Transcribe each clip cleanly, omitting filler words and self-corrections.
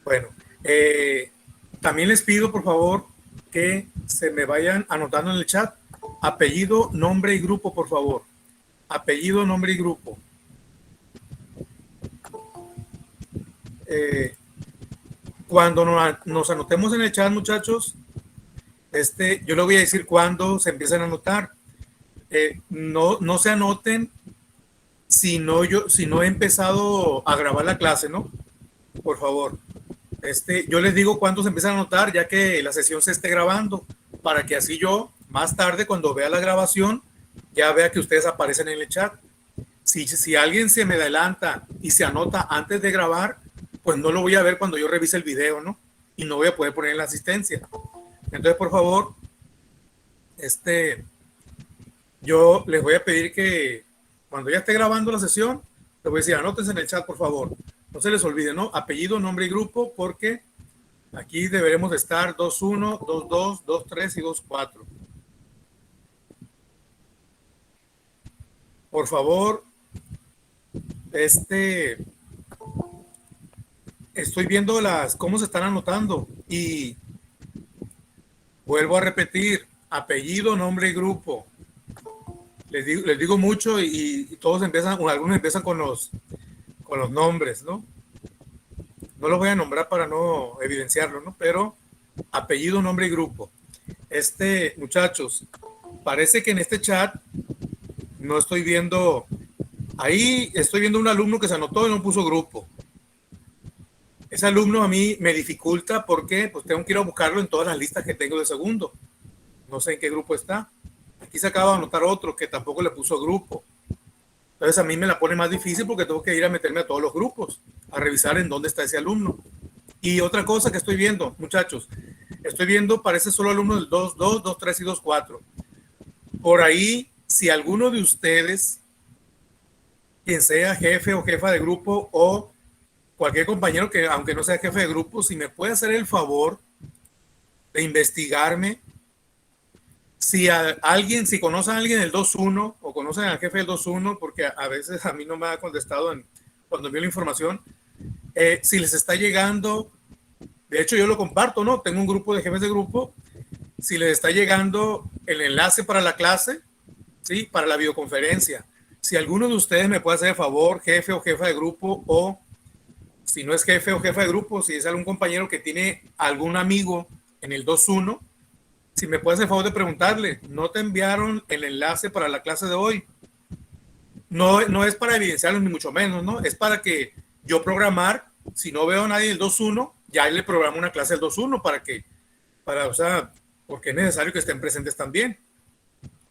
Bueno, también les pido, por favor, que se me vayan anotando en el chat apellido, nombre y grupo, por favor. Apellido, nombre y grupo. Cuando nos anotemos en el chat, muchachos, yo les voy a decir cuándo se empiezan a anotar. No se anoten si no he empezado a grabar la clase, ¿no? Por favor. Yo les digo cuándo se empiezan a anotar, ya que la sesión se esté grabando, para que así yo, más tarde, cuando vea la grabación, ya vea que ustedes aparecen en el chat. Si alguien se me adelanta y se anota antes de grabar, pues no lo voy a ver cuando yo revise el video, ¿no? Y no voy a poder poner en la asistencia. Entonces, por favor, yo les voy a pedir que cuando ya esté grabando la sesión, les voy a decir, anótense en el chat, por favor. No se les olvide, ¿no? Apellido, nombre y grupo, porque aquí deberemos estar 2-1, 2-2, 2-3 y 2-4. Por favor, estoy viendo cómo se están anotando y vuelvo a repetir, apellido, nombre y grupo. Les digo mucho y todos empiezan, o algunos empiezan con los nombres, ¿no? No los voy a nombrar para no evidenciarlo, ¿no? Pero apellido, nombre y grupo. Muchachos, parece que en este chat no estoy viendo, ahí estoy viendo un alumno que se anotó y no puso grupo. Ese alumno a mí me dificulta porque pues tengo que ir a buscarlo en todas las listas que tengo de segundo. No sé en qué grupo está. Aquí se acaba de anotar otro que tampoco le puso grupo. Entonces a mí me la pone más difícil porque tengo que ir a meterme a todos los grupos, a revisar en dónde está ese alumno. Y otra cosa que estoy viendo, muchachos, parece solo alumnos del 2-2, 2-3 y 2-4. Por ahí, si alguno de ustedes, quien sea jefe o jefa de grupo o cualquier compañero que, aunque no sea jefe de grupo, si me puede hacer el favor de investigarme, si conoce a alguien del 2-1 o conocen al jefe del 2-1, porque a veces a mí no me ha contestado cuando envío la información, si les está llegando, de hecho yo lo comparto, ¿no? Tengo un grupo de jefes de grupo, si les está llegando el enlace para la clase, ¿sí? Para la videoconferencia. Si alguno de ustedes me puede hacer el favor, jefe o jefa de grupo, o si no es jefe o jefa de grupo, si es algún compañero que tiene algún amigo en el 2-1, si me puede hacer el favor de preguntarle, ¿no te enviaron el enlace para la clase de hoy? No es para evidenciarlo ni mucho menos, ¿no? Es para que yo programar, si no veo a nadie del 2-1, ya le programo una clase del 2-1 o sea, porque es necesario que estén presentes también.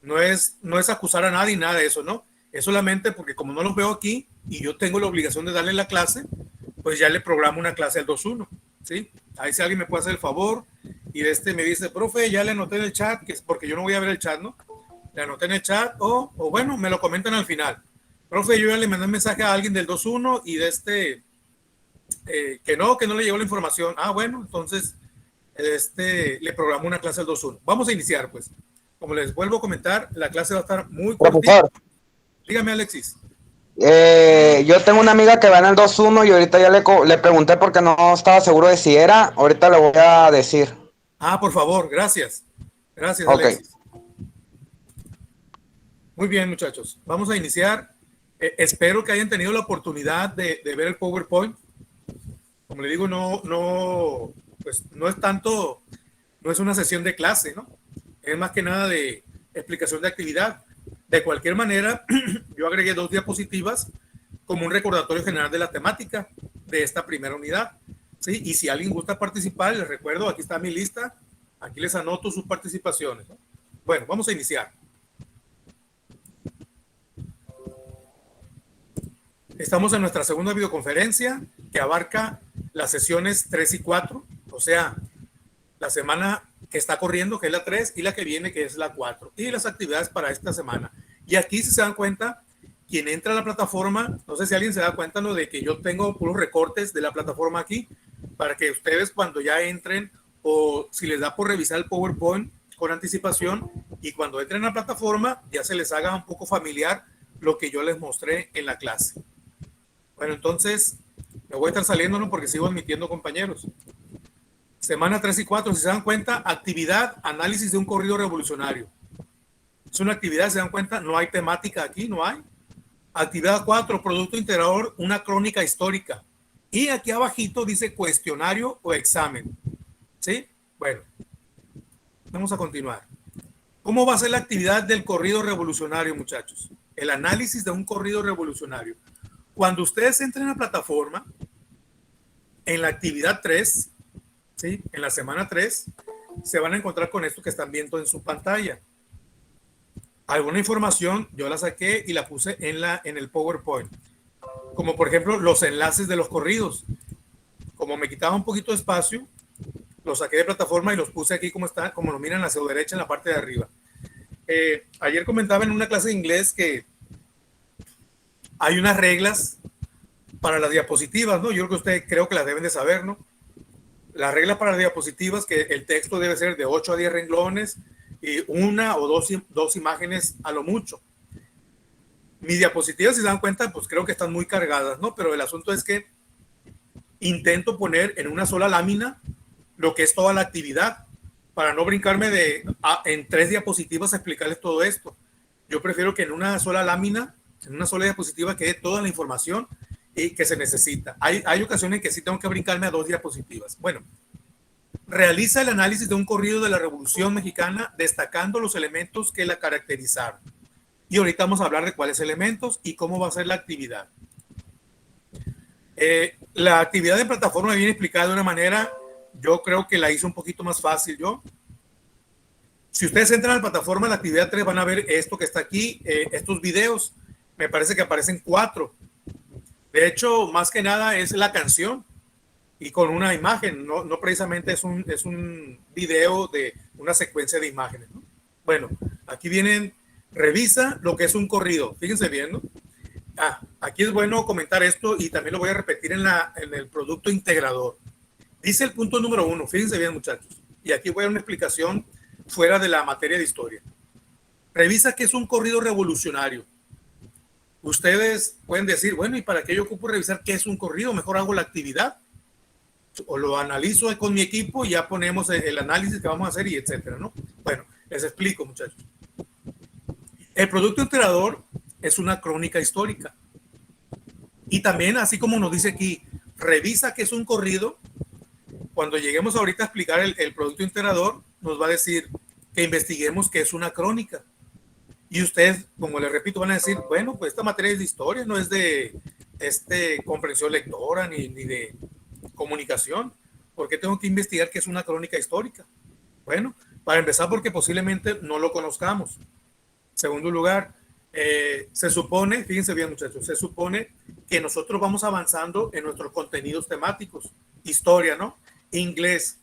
No es acusar a nadie, nada de eso, ¿no? Es solamente porque como no los veo aquí y yo tengo la obligación de darle la clase, pues ya le programo una clase al 2-1, ¿sí? Ahí si alguien me puede hacer el favor y me dice, profe, ya le anoté en el chat, que es porque yo no voy a ver el chat, ¿no? Le anoté en el chat o bueno, me lo comentan al final. Profe, yo ya le mandé un mensaje a alguien del 2-1 y que no le llegó la información. Ah, bueno, entonces le programo una clase al 2-1. Vamos a iniciar, pues. Como les vuelvo a comentar, la clase va a estar muy cortita. Dígame, Alexis. Yo tengo una amiga que va en el 2-1 y ahorita ya le pregunté porque no estaba seguro de si era. Ahorita le voy a decir. Ah, por favor, gracias. Gracias, Alexis. Muy bien, muchachos. Vamos a iniciar. Espero que hayan tenido la oportunidad de ver el PowerPoint. Como le digo, pues no es tanto, no es una sesión de clase, ¿no? Es más que nada de explicación de actividad. De cualquier manera, yo agregué 2 diapositivas como un recordatorio general de la temática de esta primera unidad, ¿sí? Y si alguien gusta participar, les recuerdo, aquí está mi lista, aquí les anoto sus participaciones, ¿no? Bueno, vamos a iniciar. Estamos en nuestra segunda videoconferencia que abarca las sesiones 3 y 4, o sea, la semana que está corriendo, que es la 3, y la que viene, que es la 4, y las actividades para esta semana. Y aquí, si se dan cuenta, quien entra a la plataforma, no sé si alguien se da cuenta lo de que yo tengo puros recortes de la plataforma aquí, para que ustedes cuando ya entren, o si les da por revisar el PowerPoint con anticipación, y cuando entren a la plataforma, ya se les haga un poco familiar lo que yo les mostré en la clase. Bueno, entonces, me Me voy a estar saliendo, ¿no? Porque sigo admitiendo compañeros. Semana 3 y 4, si se dan cuenta, actividad, análisis de un corrido revolucionario. Es una actividad, se dan cuenta, no hay temática aquí, no hay. Actividad 4, producto integrador, una crónica histórica. Y aquí abajito dice cuestionario o examen. ¿Sí? Bueno, vamos a continuar. ¿Cómo va a ser la actividad del corrido revolucionario, muchachos? El análisis de un corrido revolucionario. Cuando ustedes entren a la plataforma, en la actividad 3, ¿sí? En la semana 3, se van a encontrar con esto que están viendo en su pantalla. Alguna información yo la saqué y la puse en el PowerPoint. Como por ejemplo los enlaces de los corridos. Como me quitaba un poquito de espacio, los saqué de plataforma y los puse aquí como está, como lo miran hacia la derecha en la parte de arriba. Ayer comentaba en una clase de inglés que hay unas reglas para las diapositivas, ¿no? Yo creo que ustedes creo que las deben de saber, ¿no? Las reglas para las diapositivas, que el texto debe ser de 8 a 10 renglones y una o dos imágenes a lo mucho. Mis diapositivas, si se dan cuenta, pues creo que están muy cargadas, ¿no? Pero el asunto es que intento poner en una sola lámina lo que es toda la actividad para no brincarme en 3 diapositivas a explicarles todo esto. Yo prefiero que en una sola lámina, en una sola diapositiva, quede toda la información y que se necesita. Hay ocasiones en que sí tengo que brincarme a 2 diapositivas. Bueno, realiza el análisis de un corrido de la Revolución Mexicana destacando los elementos que la caracterizaron. Y ahorita vamos a hablar de cuáles elementos y cómo va a ser la actividad. La actividad de plataforma viene explicada de una manera, yo creo que la hice un poquito más fácil yo. Si ustedes entran a la plataforma, la actividad 3, van a ver esto que está aquí, estos videos. Me parece que aparecen 4. De hecho, más que nada es la canción y con una imagen, no precisamente es un video de una secuencia de imágenes, ¿no? Bueno, aquí vienen, revisa lo que es un corrido. Fíjense bien, ¿no? Aquí es bueno comentar esto y también lo voy a repetir en el producto integrador. Dice el punto número 1, fíjense bien, muchachos, y aquí voy a dar una explicación fuera de la materia de historia. Revisa qué es un corrido revolucionario. Ustedes pueden decir, bueno, ¿y para qué yo ocupo revisar qué es un corrido? Mejor hago la actividad o lo analizo con mi equipo y ya ponemos el análisis que vamos a hacer y etcétera, ¿no? Bueno, les explico, muchachos. El producto integrador es una crónica histórica. Y también, así como nos dice aquí, revisa qué es un corrido. Cuando lleguemos ahorita a explicar el producto integrador, nos va a decir que investiguemos qué es una crónica. Y ustedes, como les repito, van a decir, bueno, pues esta materia es de historia, no es de comprensión lectora ni de comunicación. ¿Por qué tengo que investigar qué es una crónica histórica? Bueno, para empezar, porque posiblemente no lo conozcamos. Segundo lugar, se supone, fíjense bien, muchachos, se supone que nosotros vamos avanzando en nuestros contenidos temáticos. Historia, ¿no? Inglés,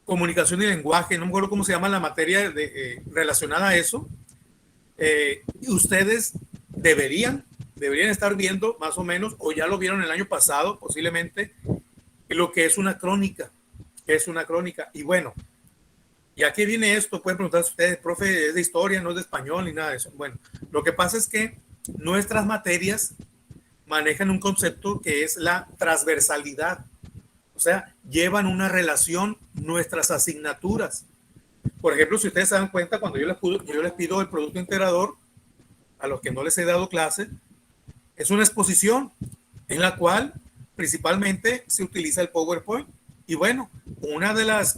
comunicación y lenguaje, no me acuerdo cómo se llama la materia relacionada a eso. Y ustedes deberían estar viendo más o menos, o ya lo vieron el año pasado posiblemente, lo que es una crónica. Es una crónica. Y bueno, ¿y a qué viene esto? Pueden preguntarse ustedes, profe, ¿es de historia, no es de español ni nada de eso? Bueno, lo que pasa es que nuestras materias manejan un concepto que es la transversalidad. O sea, llevan una relación nuestras asignaturas. Por ejemplo, si ustedes se dan cuenta, cuando yo les pido el producto integrador, a los que no les he dado clase, es una exposición en la cual principalmente se utiliza el PowerPoint. Y bueno, una de las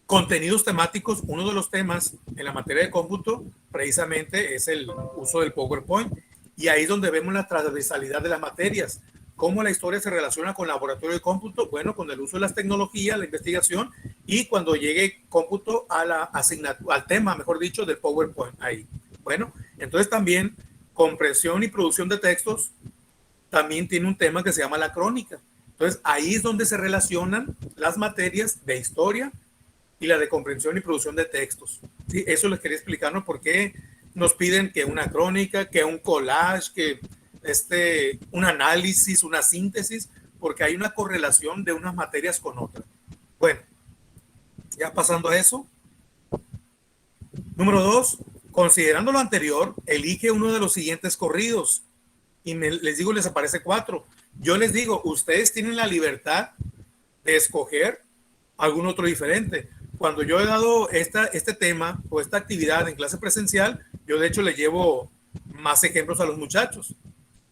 contenidos temáticos, uno de los temas en la materia de cómputo, precisamente es el uso del PowerPoint. Y ahí es donde vemos la transversalidad de las materias. Cómo la historia se relaciona con el laboratorio de cómputo, bueno, con el uso de las tecnologías, la investigación, y cuando llegue cómputo a la asignatura, al tema, mejor dicho, del PowerPoint, ahí. Bueno, entonces también comprensión y producción de textos también tiene un tema que se llama la crónica. Entonces ahí es donde se relacionan las materias de historia y la de comprensión y producción de textos. ¿Sí? Eso les quería explicar, ¿no? Por qué nos piden que una crónica, que un collage, que un análisis, una síntesis, porque hay una correlación de unas materias con otras. Bueno, ya pasando a eso. Número 2, considerando lo anterior, elige uno de los siguientes corridos. y les digo, les aparece 4. Yo les digo, ustedes tienen la libertad de escoger algún otro diferente. Cuando yo he dado este tema o esta actividad en clase presencial, yo de hecho le llevo más ejemplos a los muchachos.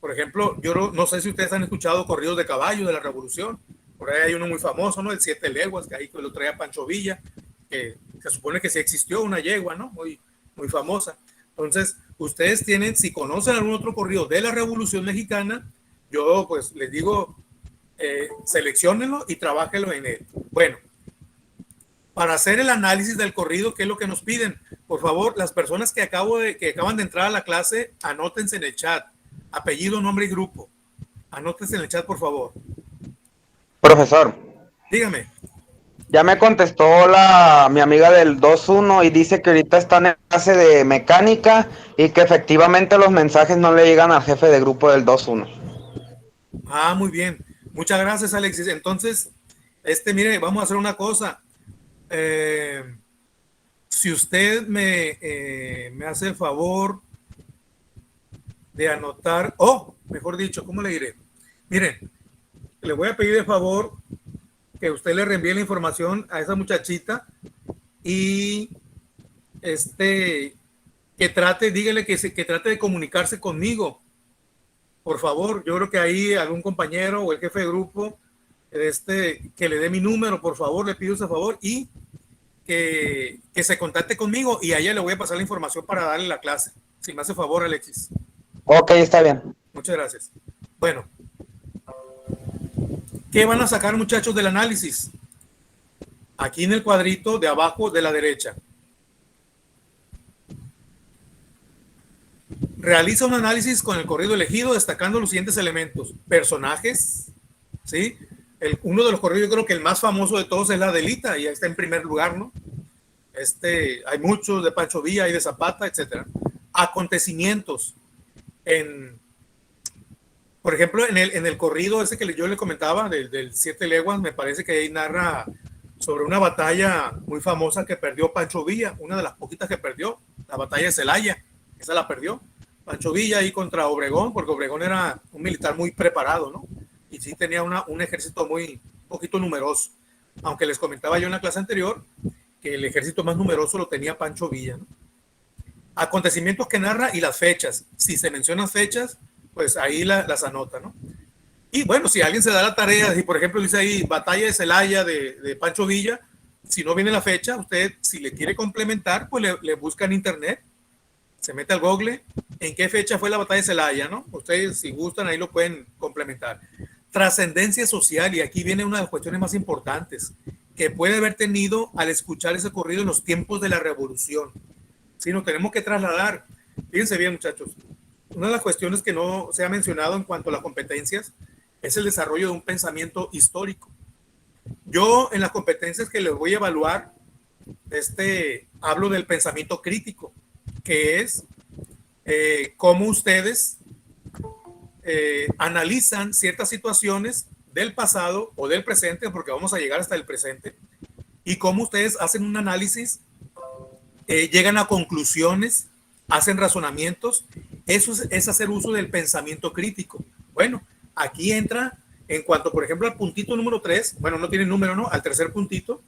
Por ejemplo, yo no sé si ustedes han escuchado corridos de caballo de la Revolución. Por ahí hay uno muy famoso, ¿no? El 7 leguas, que ahí lo traía Pancho Villa, que se supone que sí existió una yegua, ¿no? Muy, muy famosa. Entonces, ustedes tienen, si conocen algún otro corrido de la Revolución Mexicana, yo pues les digo, selecciónenlo y trabájenlo en él. Bueno, para hacer el análisis del corrido, ¿qué es lo que nos piden? Por favor, las personas que acaban de entrar a la clase, anótense en el chat. Apellido, nombre y grupo. Anótense en el chat, por favor. Profesor, Dígame. ya me contestó mi amiga del 2-1 y dice que ahorita están en clase de mecánica y que efectivamente los mensajes no le llegan al jefe de grupo del 2-1. Ah, muy bien. Muchas gracias, Alexis. Entonces, mire, vamos a hacer una cosa. Si usted me hace el favor de anotar, mejor dicho, ¿cómo le diré? Miren, le voy a pedir de favor que usted le reenvíe la información a esa muchachita y dígale que trate de comunicarse conmigo. Por favor, yo creo que ahí algún compañero o el jefe de grupo, que le dé mi número, por favor, le pido ese favor y que se contacte conmigo y a ella le voy a pasar la información para darle la clase. Si me hace favor, Alexis. Ok, está bien. Muchas gracias. Bueno, ¿qué van a sacar, muchachos, del análisis? Aquí en el cuadrito de abajo de la derecha. Realiza un análisis con el corrido elegido, destacando los siguientes elementos. Personajes, ¿sí? Uno de los corridos, yo creo que el más famoso de todos es la Adelita, y está en primer lugar, ¿no? Hay muchos de Pancho Villa, hay de Zapata, etcétera. Acontecimientos. Por ejemplo, en el corrido ese que yo le comentaba, del 7 leguas, me parece que ahí narra sobre una batalla muy famosa que perdió Pancho Villa, una de las poquitas que perdió, la batalla de Celaya, esa la perdió Pancho Villa ahí contra Obregón, porque Obregón era un militar muy preparado, ¿no? Y sí tenía un ejército muy poquito numeroso, aunque les comentaba yo en la clase anterior que el ejército más numeroso lo tenía Pancho Villa, ¿no? Acontecimientos que narra y las fechas. Si se mencionan fechas, pues ahí las anota, ¿no? Y bueno, si alguien se da la tarea, si por ejemplo dice ahí batalla de Celaya de Pancho Villa, si no viene la fecha, usted si le quiere complementar, pues le busca en internet, se mete al Google, en qué fecha fue la batalla de Celaya, ¿no? Ustedes si gustan ahí lo pueden complementar. Trascendencia social, y aquí viene una de las cuestiones más importantes que puede haber tenido al escuchar ese corrido en los tiempos de la Revolución. Si nos tenemos que trasladar, fíjense bien, muchachos, una de las cuestiones que no se ha mencionado en cuanto a las competencias es el desarrollo de un pensamiento histórico. Yo en las competencias que les voy a evaluar, hablo del pensamiento crítico, que es cómo ustedes analizan ciertas situaciones del pasado o del presente, porque vamos a llegar hasta el presente, y cómo ustedes hacen un análisis, llegan a conclusiones, hacen razonamientos. Eso es hacer uso del pensamiento crítico. Bueno, aquí entra en cuanto, por ejemplo, al puntito número 3, bueno, no tiene número, ¿no? Al tercer puntito,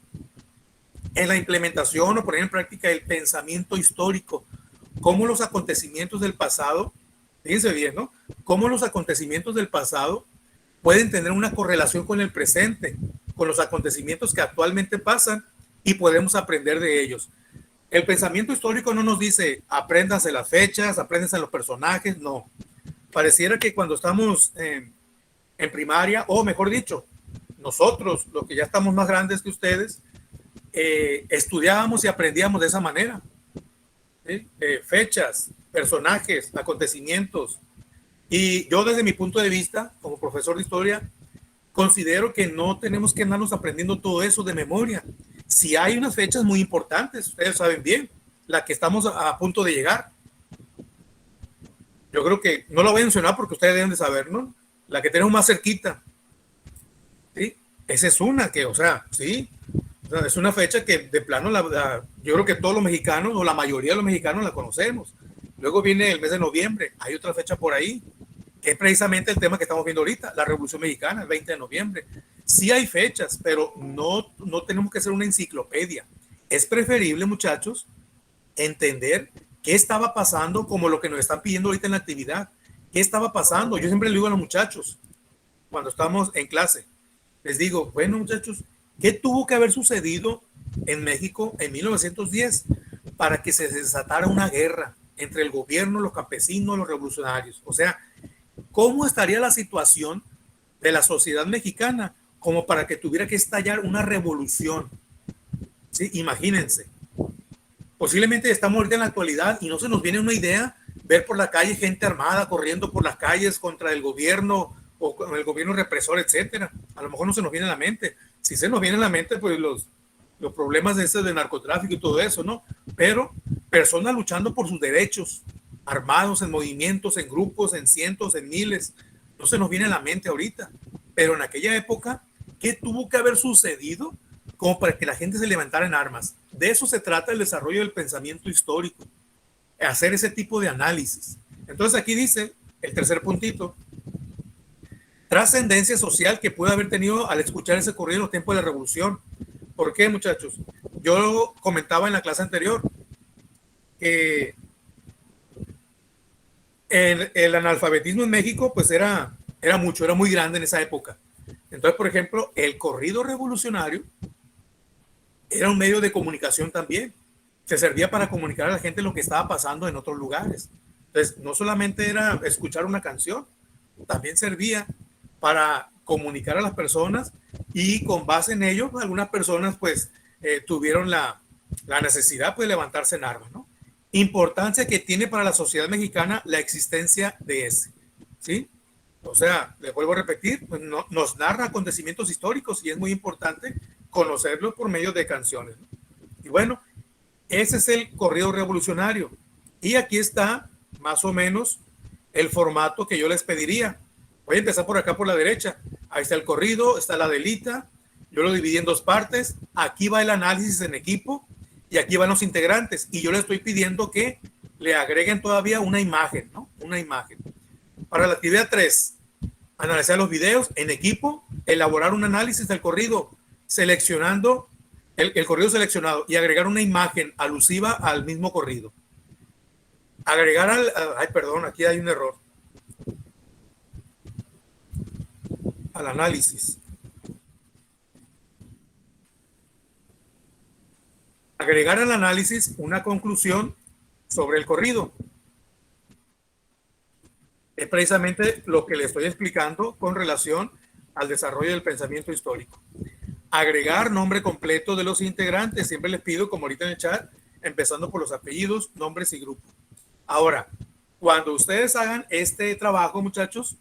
en la implementación o poner en práctica el pensamiento histórico, cómo los acontecimientos del pasado, fíjense bien, ¿no? Cómo los acontecimientos del pasado pueden tener una correlación con el presente, con los acontecimientos que actualmente pasan y podemos aprender de ellos. El pensamiento histórico no nos dice apréndanse las fechas, apréndanse los personajes, no. Pareciera que cuando estamos en primaria, o mejor dicho, nosotros, los que ya estamos más grandes que ustedes, estudiábamos y aprendíamos de esa manera. ¿Sí? Fechas, personajes, acontecimientos. Y yo desde mi punto de vista, como profesor de historia, considero que no tenemos que andarnos aprendiendo todo eso de memoria. Si hay unas fechas muy importantes, ustedes saben bien, la que estamos a punto de llegar. Yo creo que no lo voy a mencionar porque ustedes deben de saber, ¿no? La que tenemos más cerquita. ¿Sí? Esa es una que, o sea, sí, es una fecha que de plano yo creo que todos los mexicanos o la mayoría de los mexicanos la conocemos. Luego viene el mes de noviembre, hay otra fecha por ahí. que es precisamente el tema que estamos viendo ahorita, la Revolución Mexicana, el 20 de noviembre. Sí hay fechas, pero no tenemos que ser una enciclopedia. Es preferible, muchachos, entender qué estaba pasando, como lo que nos están pidiendo ahorita en la actividad. ¿Qué estaba pasando? Yo siempre le digo a los muchachos, cuando estamos en clase, les digo, bueno, muchachos, ¿qué tuvo que haber sucedido en México en 1910 para que se desatara una guerra entre el gobierno, los campesinos, los revolucionarios? O sea, ¿cómo estaría la situación de la sociedad mexicana como para que tuviera que estallar una revolución? ¿Sí? Imagínense. Posiblemente estamos ahorita en la actualidad y no se nos viene una idea ver por la calle gente armada corriendo por las calles contra el gobierno o con el gobierno represor, etcétera. A lo mejor no se nos viene a la mente. Si se nos viene a la mente, pues los problemas de ese de narcotráfico y todo eso, ¿no? Pero personas luchando por sus derechos, armados en movimientos, en grupos, en cientos, en miles, no se nos viene a la mente ahorita. Pero en aquella época, ¿qué tuvo que haber sucedido como para que la gente se levantara en armas? De eso se trata el desarrollo del pensamiento histórico, hacer ese tipo de análisis. Entonces aquí dice el tercer puntito, trascendencia social que puede haber tenido al escuchar ese corrido en los tiempos de la revolución. ¿Por qué, muchachos? Yo comentaba en la clase anterior que el analfabetismo en México pues era muy grande en esa época. Entonces, por ejemplo, el corrido revolucionario era un medio de comunicación también. Se servía para comunicar a la gente lo que estaba pasando en otros lugares. Entonces, no solamente era escuchar una canción, también servía para comunicar a las personas y con base en ello, algunas personas pues tuvieron la necesidad pues, de levantarse en armas, ¿no? Importancia que tiene para la sociedad mexicana la existencia de ese, ¿sí? O sea, les vuelvo a repetir, pues nos narra acontecimientos históricos y es muy importante conocerlo por medio de canciones, ¿no? Y bueno, ese es el corrido revolucionario. Y aquí está más o menos el formato que yo les pediría. Voy a empezar por acá por la derecha. Ahí está el corrido, está la delita. Yo lo dividí en dos partes. Aquí va el análisis en equipo y aquí van los integrantes. Y yo le estoy pidiendo que le agreguen todavía una imagen, ¿no? Una imagen. Para la actividad 3, analizar los videos en equipo, elaborar un análisis del corrido, seleccionando el corrido seleccionado y agregar una imagen alusiva al mismo corrido. Agregar aquí hay un error. Al análisis. Agregar al análisis una conclusión sobre el corrido. Es precisamente lo que le estoy explicando con relación al desarrollo del pensamiento histórico. Agregar nombre completo de los integrantes. Siempre les pido, como ahorita en el chat, empezando por los apellidos, nombres y grupos. Ahora, cuando ustedes hagan este trabajo, muchachos,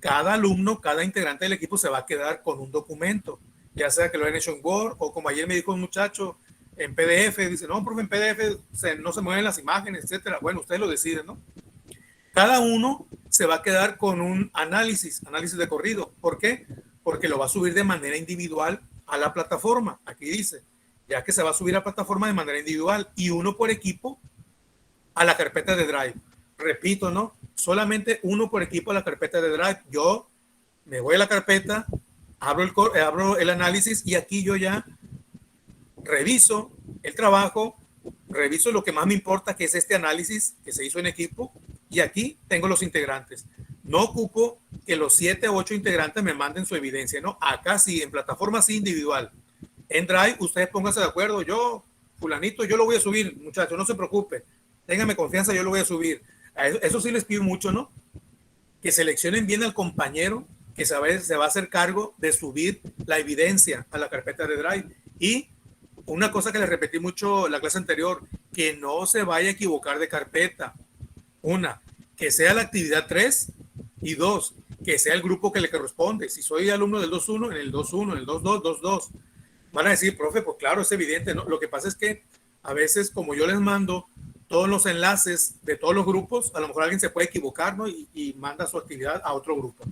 cada alumno, cada integrante del equipo se va a quedar con un documento, ya sea que lo hayan hecho en Word o como ayer me dijo un muchacho en PDF, dice, no, profe, en PDF no se mueven las imágenes, etcétera. Bueno, ustedes lo deciden, ¿no? Cada uno se va a quedar con un análisis de corrido. ¿Por qué? Porque lo va a subir de manera individual a la plataforma. Aquí dice, ya que se va a subir a la plataforma de manera individual y uno por equipo a la carpeta de Drive. Repito, ¿no? Solamente uno por equipo a la carpeta de Drive. Yo me voy a la carpeta, abro el análisis y aquí yo ya reviso el trabajo, reviso lo que más me importa, que es este análisis que se hizo en equipo, y aquí tengo los integrantes. No ocupo que los 7 o 8 integrantes me manden su evidencia, ¿no? Acá sí, en plataforma sí individual. En Drive, ustedes pónganse de acuerdo. Yo, fulanito, yo lo voy a subir, muchachos, no se preocupen. Ténganme confianza, yo lo voy a subir. Eso sí les pido mucho, ¿no? Que seleccionen bien al compañero que se va a hacer cargo de subir la evidencia a la carpeta de Drive. Y una cosa que les repetí mucho en la clase anterior, que no se vaya a equivocar de carpeta. Una, que sea la actividad 3 y 2, que sea el grupo que le corresponde. Si soy alumno del 2.1, en el 2.1, en el 2.2, 2.2. Van a decir, profe, pues claro, es evidente, ¿no? Lo que pasa es que a veces, como yo les mando todos los enlaces de todos los grupos, a lo mejor alguien se puede equivocar, ¿no? Y manda su actividad a otro grupo.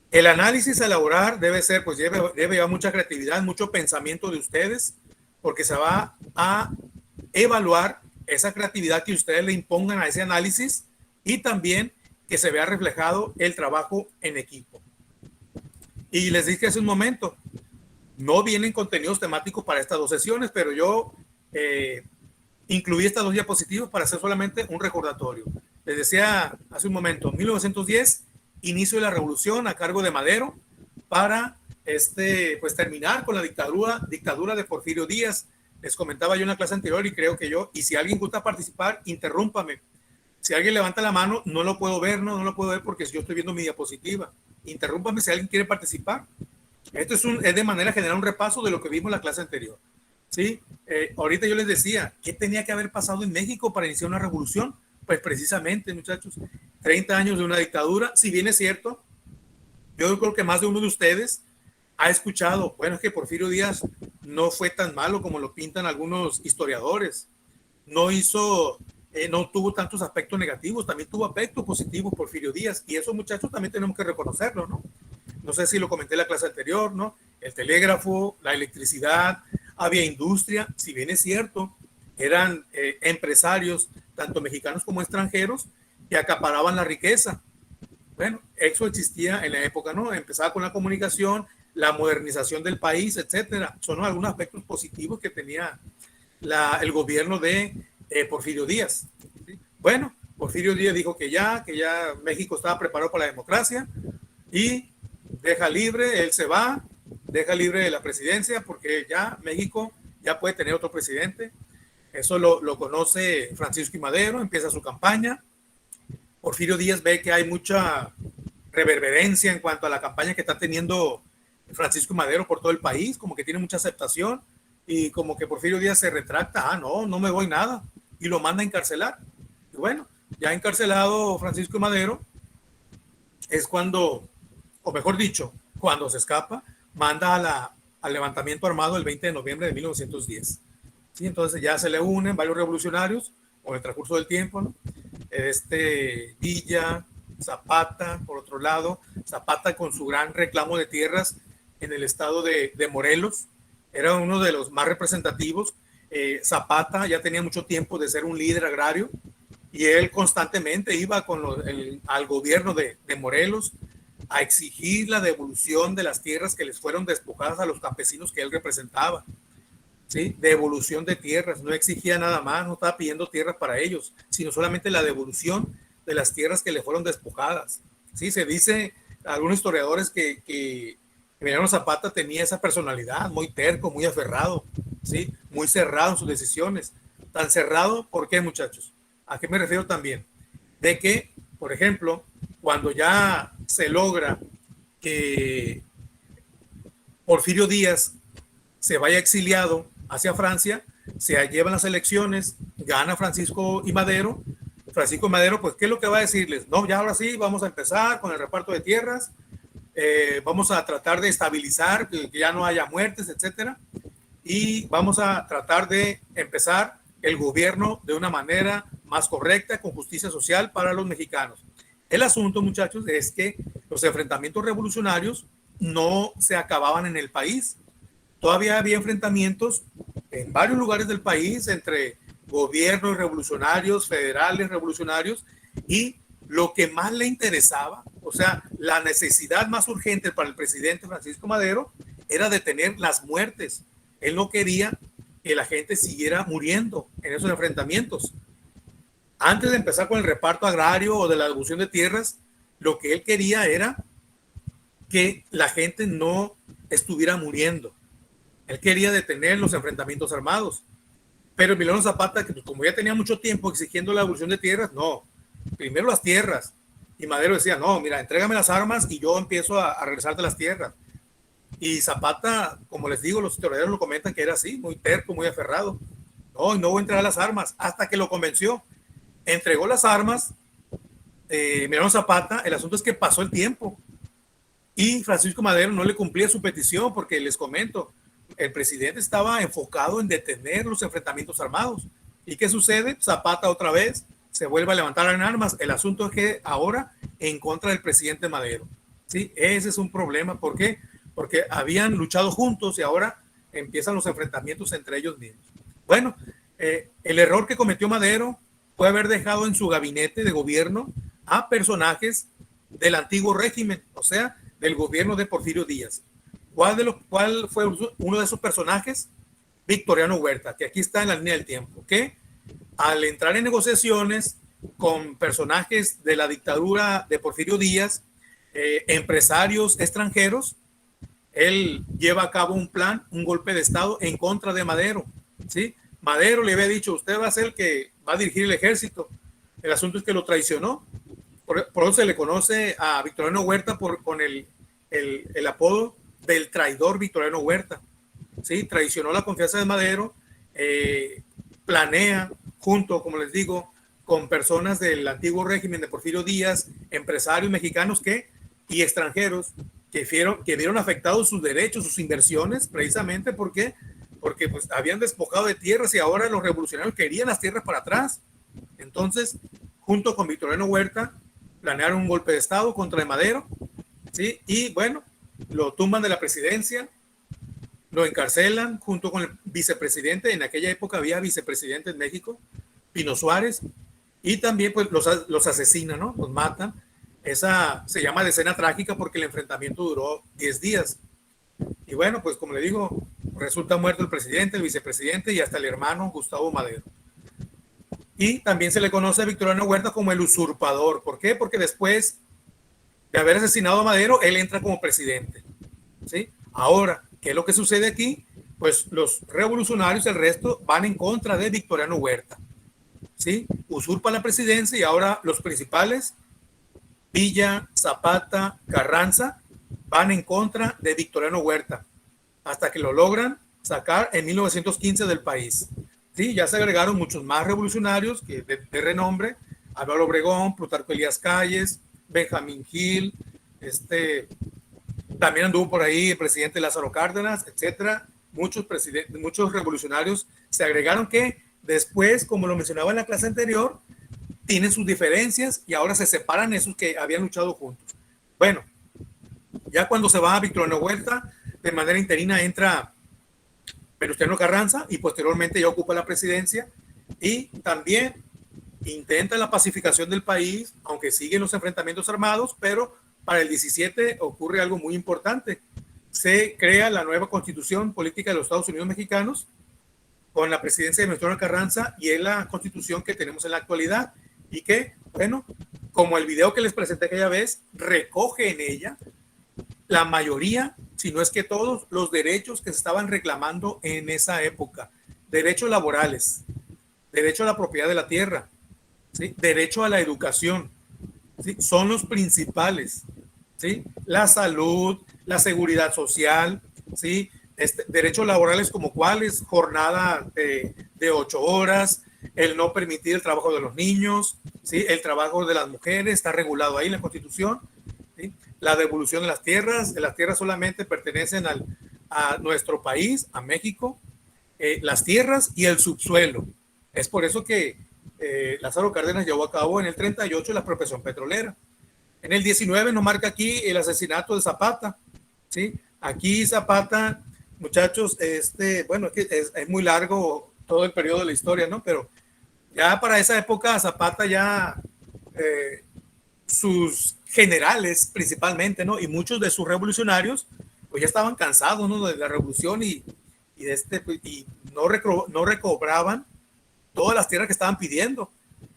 El análisis a elaborar debe ser, pues debe llevar mucha creatividad, mucho pensamiento de ustedes, porque se va a evaluar esa creatividad que ustedes le impongan a ese análisis y también que se vea reflejado el trabajo en equipo. Y les dije hace un momento, no vienen contenidos temáticos para estas 2 sesiones, pero yo incluí estas 2 diapositivas para hacer solamente un recordatorio. Les decía hace un momento, 1910, inicio de la revolución a cargo de Madero para pues terminar con la dictadura de Porfirio Díaz. Les comentaba yo en la clase anterior y creo que y si alguien gusta participar, interrúmpame. Si alguien levanta la mano, no lo puedo ver, no lo puedo ver porque yo estoy viendo mi diapositiva. Interrúmpame si alguien quiere participar. Esto es de manera general un repaso de lo que vimos en la clase anterior. ¿Sí? Ahorita yo les decía, ¿qué tenía que haber pasado en México para iniciar una revolución? Pues precisamente, muchachos, 30 años de una dictadura. Si bien es cierto, yo creo que más de uno de ustedes ha escuchado, bueno, es que Porfirio Díaz no fue tan malo como lo pintan algunos historiadores. No tuvo tantos aspectos negativos, también tuvo aspectos positivos Porfirio Díaz. Y eso, muchachos, también tenemos que reconocerlo, ¿no? No sé si lo comenté en la clase anterior, ¿no? El telégrafo, la electricidad, había industria, si bien es cierto, eran empresarios, tanto mexicanos como extranjeros, que acaparaban la riqueza. Bueno, eso existía en la época, ¿no? Empezaba con la comunicación, la modernización del país, etcétera. Son algunos aspectos positivos que tenía el gobierno de Porfirio Díaz. ¿Sí? Bueno, Porfirio Díaz dijo que ya México estaba preparado para la democracia y deja libre, él se va, deja libre la presidencia porque ya México ya puede tener otro presidente. Eso lo conoce Francisco I. Madero, empieza su campaña. Porfirio Díaz ve que hay mucha reverberancia en cuanto a la campaña que está teniendo Francisco I. Madero por todo el país, como que tiene mucha aceptación y como que Porfirio Díaz se retracta, no me voy nada, y lo manda a encarcelar. Y bueno, ya encarcelado Francisco I. Madero es cuando, o mejor dicho, cuando se escapa, manda al levantamiento armado el 20 de noviembre de 1910. ¿Sí? Entonces ya se le unen varios revolucionarios con el transcurso del tiempo, ¿no? Villa, Zapata, por otro lado, Zapata con su gran reclamo de tierras en el estado de Morelos, era uno de los más representativos. Zapata ya tenía mucho tiempo de ser un líder agrario y él constantemente iba al gobierno de Morelos a exigir la devolución de las tierras que les fueron despojadas a los campesinos que él representaba. ¿Sí? Devolución de tierras, no exigía nada más, no estaba pidiendo tierras para ellos, sino solamente la devolución de las tierras que le fueron despojadas. ¿Sí? Se dice, algunos historiadores que Emiliano Zapata tenía esa personalidad, muy terco, muy aferrado, ¿sí? Muy cerrado en sus decisiones. Tan cerrado, ¿por qué, muchachos? ¿A qué me refiero también? De que, por ejemplo, cuando ya se logra que Porfirio Díaz se vaya exiliado hacia Francia, se llevan las elecciones, gana Francisco I. Madero. Francisco I. Madero, pues, ¿qué es lo que va a decirles? No, ya ahora sí, vamos a empezar con el reparto de tierras, vamos a tratar de estabilizar, que ya no haya muertes, etcétera, y vamos a tratar de empezar el gobierno de una manera más correcta, con justicia social para los mexicanos. El asunto, muchachos, es que los enfrentamientos revolucionarios no se acababan en el país. Todavía había enfrentamientos en varios lugares del país entre gobiernos revolucionarios, federales revolucionarios, y lo que más le interesaba, o sea, la necesidad más urgente para el presidente Francisco Madero era detener las muertes. Él no quería que la gente siguiera muriendo en esos enfrentamientos. Antes de empezar con el reparto agrario o de la devolución de tierras, lo que él quería era que la gente no estuviera muriendo. Él quería detener los enfrentamientos armados. Pero Emiliano Zapata, que como ya tenía mucho tiempo exigiendo la devolución de tierras, no, primero las tierras. Y Madero decía, no, mira, entrégame las armas y yo empiezo a regresarte las tierras. Y Zapata, como les digo, los historiadores lo comentan que era así, muy terco, muy aferrado. No, no voy a entregar las armas, hasta que lo convenció. Entregó las armas, Emiliano Zapata. El asunto es que pasó el tiempo y Francisco Madero no le cumplía su petición, porque les comento, el presidente estaba enfocado en detener los enfrentamientos armados. ¿Y qué sucede? Zapata otra vez se vuelve a levantar en armas. El asunto es que ahora en contra del presidente Madero. ¿Sí? Ese es un problema. ¿Por qué? Porque habían luchado juntos y ahora empiezan los enfrentamientos entre ellos mismos. Bueno, el error que cometió Madero fue haber dejado en su gabinete de gobierno a personajes del antiguo régimen, o sea, del gobierno de Porfirio Díaz. ¿Cuál fue uno de esos personajes? Victoriano Huerta, que aquí está en la línea del tiempo, que al entrar en negociaciones con personajes de la dictadura de Porfirio Díaz, empresarios extranjeros, él lleva a cabo un plan, un golpe de Estado en contra de Madero, ¿sí? Madero le había dicho, usted va a ser el que va a dirigir el ejército. El asunto es que lo traicionó. Por eso se le conoce a Victoriano Huerta con el apodo del traidor Victoriano Huerta. ¿Sí? Traicionó la confianza de Madero, planea junto, como les digo, con personas del antiguo régimen de Porfirio Díaz, empresarios mexicanos y extranjeros que vieron afectados sus derechos, sus inversiones, precisamente porque pues, habían despojado de tierras y ahora los revolucionarios querían las tierras para atrás. Entonces, junto con Victoriano Huerta, planearon un golpe de Estado contra Madero, ¿sí? Y bueno, lo tumban de la presidencia, lo encarcelan junto con el vicepresidente. En aquella época había vicepresidente en México, Pino Suárez, y también pues los asesinan, ¿no? Los matan. Esa se llama de escena trágica porque el enfrentamiento duró 10 días. Y bueno, pues como le digo, resulta muerto el presidente, el vicepresidente y hasta el hermano Gustavo Madero. Y también se le conoce a Victoriano Huerta como el usurpador. ¿Por qué? Porque después de haber asesinado a Madero, él entra como presidente, ¿sí? Ahora, ¿qué es lo que sucede aquí? Pues los revolucionarios, el resto, van en contra de Victoriano Huerta, ¿sí? Usurpa la presidencia y ahora los principales, Villa, Zapata, Carranza, van en contra de Victoriano Huerta, hasta que lo logran sacar en 1915 del país. Sí, ya se agregaron muchos más revolucionarios de renombre, Álvaro Obregón, Plutarco Elías Calles, Benjamín Gil, también anduvo por ahí el presidente Lázaro Cárdenas, etcétera. Muchos revolucionarios se agregaron que después, como lo mencionaba en la clase anterior, tienen sus diferencias y ahora se separan esos que habían luchado juntos. Bueno, ya cuando se va a Victoriano Huerta, de manera interina entra Venustiano Carranza y posteriormente ya ocupa la presidencia y también intenta la pacificación del país, aunque siguen los enfrentamientos armados, pero para el 17 ocurre algo muy importante. Se crea la nueva constitución política de los Estados Unidos mexicanos con la presidencia de Venustiano Carranza y es la constitución que tenemos en la actualidad y que, bueno, como el video que les presenté aquella vez, recoge en ella la mayoría, si no es que todos, los derechos que se estaban reclamando en esa época. Derechos laborales, derecho a la propiedad de la tierra, ¿sí? Derecho a la educación, ¿sí? Son los principales, ¿sí? La salud, la seguridad social, ¿sí? Derechos laborales como cuáles, jornada de 8 horas, el no permitir el trabajo de los niños, ¿sí? El trabajo de las mujeres está regulado ahí en la Constitución, ¿sí? La devolución de las tierras solamente pertenecen a nuestro país, a México, las tierras y el subsuelo. Es por eso que Lázaro Cárdenas llevó a cabo en el 38 la expropiación petrolera. En el 19 nos marca aquí el asesinato de Zapata, ¿sí? Aquí Zapata, muchachos, bueno, es muy largo todo el periodo de la historia, ¿no? Pero ya para esa época Zapata ya sus generales principalmente, ¿no? Y muchos de sus revolucionarios pues ya estaban cansados, ¿no? De la revolución y no recobraban todas las tierras que estaban pidiendo.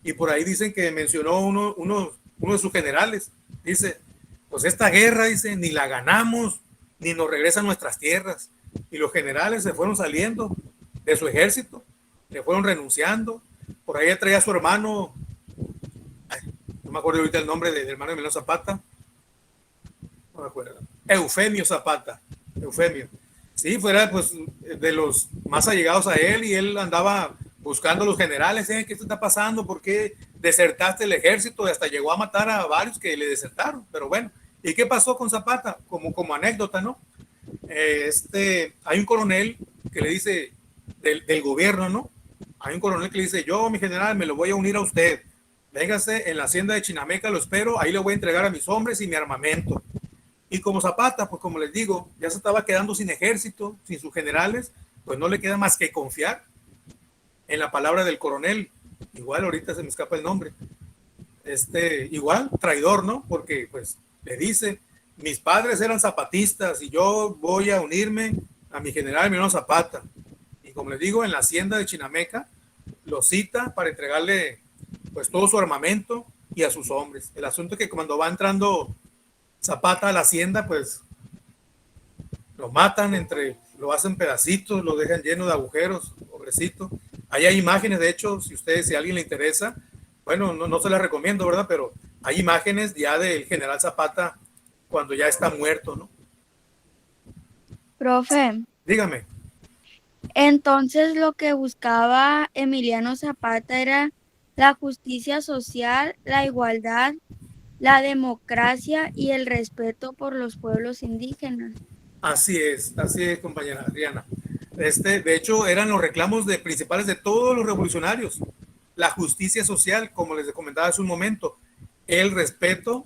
Y por ahí dicen que mencionó uno de sus generales, dice, pues esta guerra, dice, ni la ganamos, ni nos regresan nuestras tierras. Y los generales se fueron saliendo de su ejército, le fueron renunciando. Por ahí traía a su hermano, no me acuerdo ahorita el nombre del hermano de Emiliano Zapata, no me acuerdo, Eufemio Zapata, Eufemio. Sí, fuera pues de los más allegados a él y él andaba buscando a los generales, ¿qué está pasando? ¿Por qué desertaste el ejército? Y hasta llegó a matar a varios que le desertaron. Pero bueno, ¿y qué pasó con Zapata? Como anécdota, ¿no? Hay un coronel que le dice del gobierno, ¿no? Hay un coronel que le dice, yo, mi general, me lo voy a unir a usted. Véngase en la hacienda de Chinameca, lo espero, ahí le voy a entregar a mis hombres y mi armamento. Y como Zapata, pues como les digo, ya se estaba quedando sin ejército, sin sus generales, pues no le queda más que confiar en la palabra del coronel. Igual ahorita se me escapa el nombre. igual, traidor, ¿no? Porque pues le dice, mis padres eran zapatistas y yo voy a unirme a mi general Emiliano Zapata. Y como les digo, en la hacienda de Chinameca lo cita para entregarle pues todo su armamento y a sus hombres. El asunto es que cuando va entrando Zapata a la hacienda, pues lo matan, lo hacen pedacitos, lo dejan lleno de agujeros, pobrecito. Ahí hay imágenes, de hecho, si a alguien le interesa, bueno, no se las recomiendo, ¿verdad? Pero hay imágenes ya del general Zapata cuando ya está muerto, ¿no? Profe, Dígame. entonces lo que buscaba Emiliano Zapata era la justicia social, la igualdad, la democracia y el respeto por los pueblos indígenas. Así es, compañera Adriana. De hecho, eran los reclamos principales de todos los revolucionarios. La justicia social, como les comentaba hace un momento, el respeto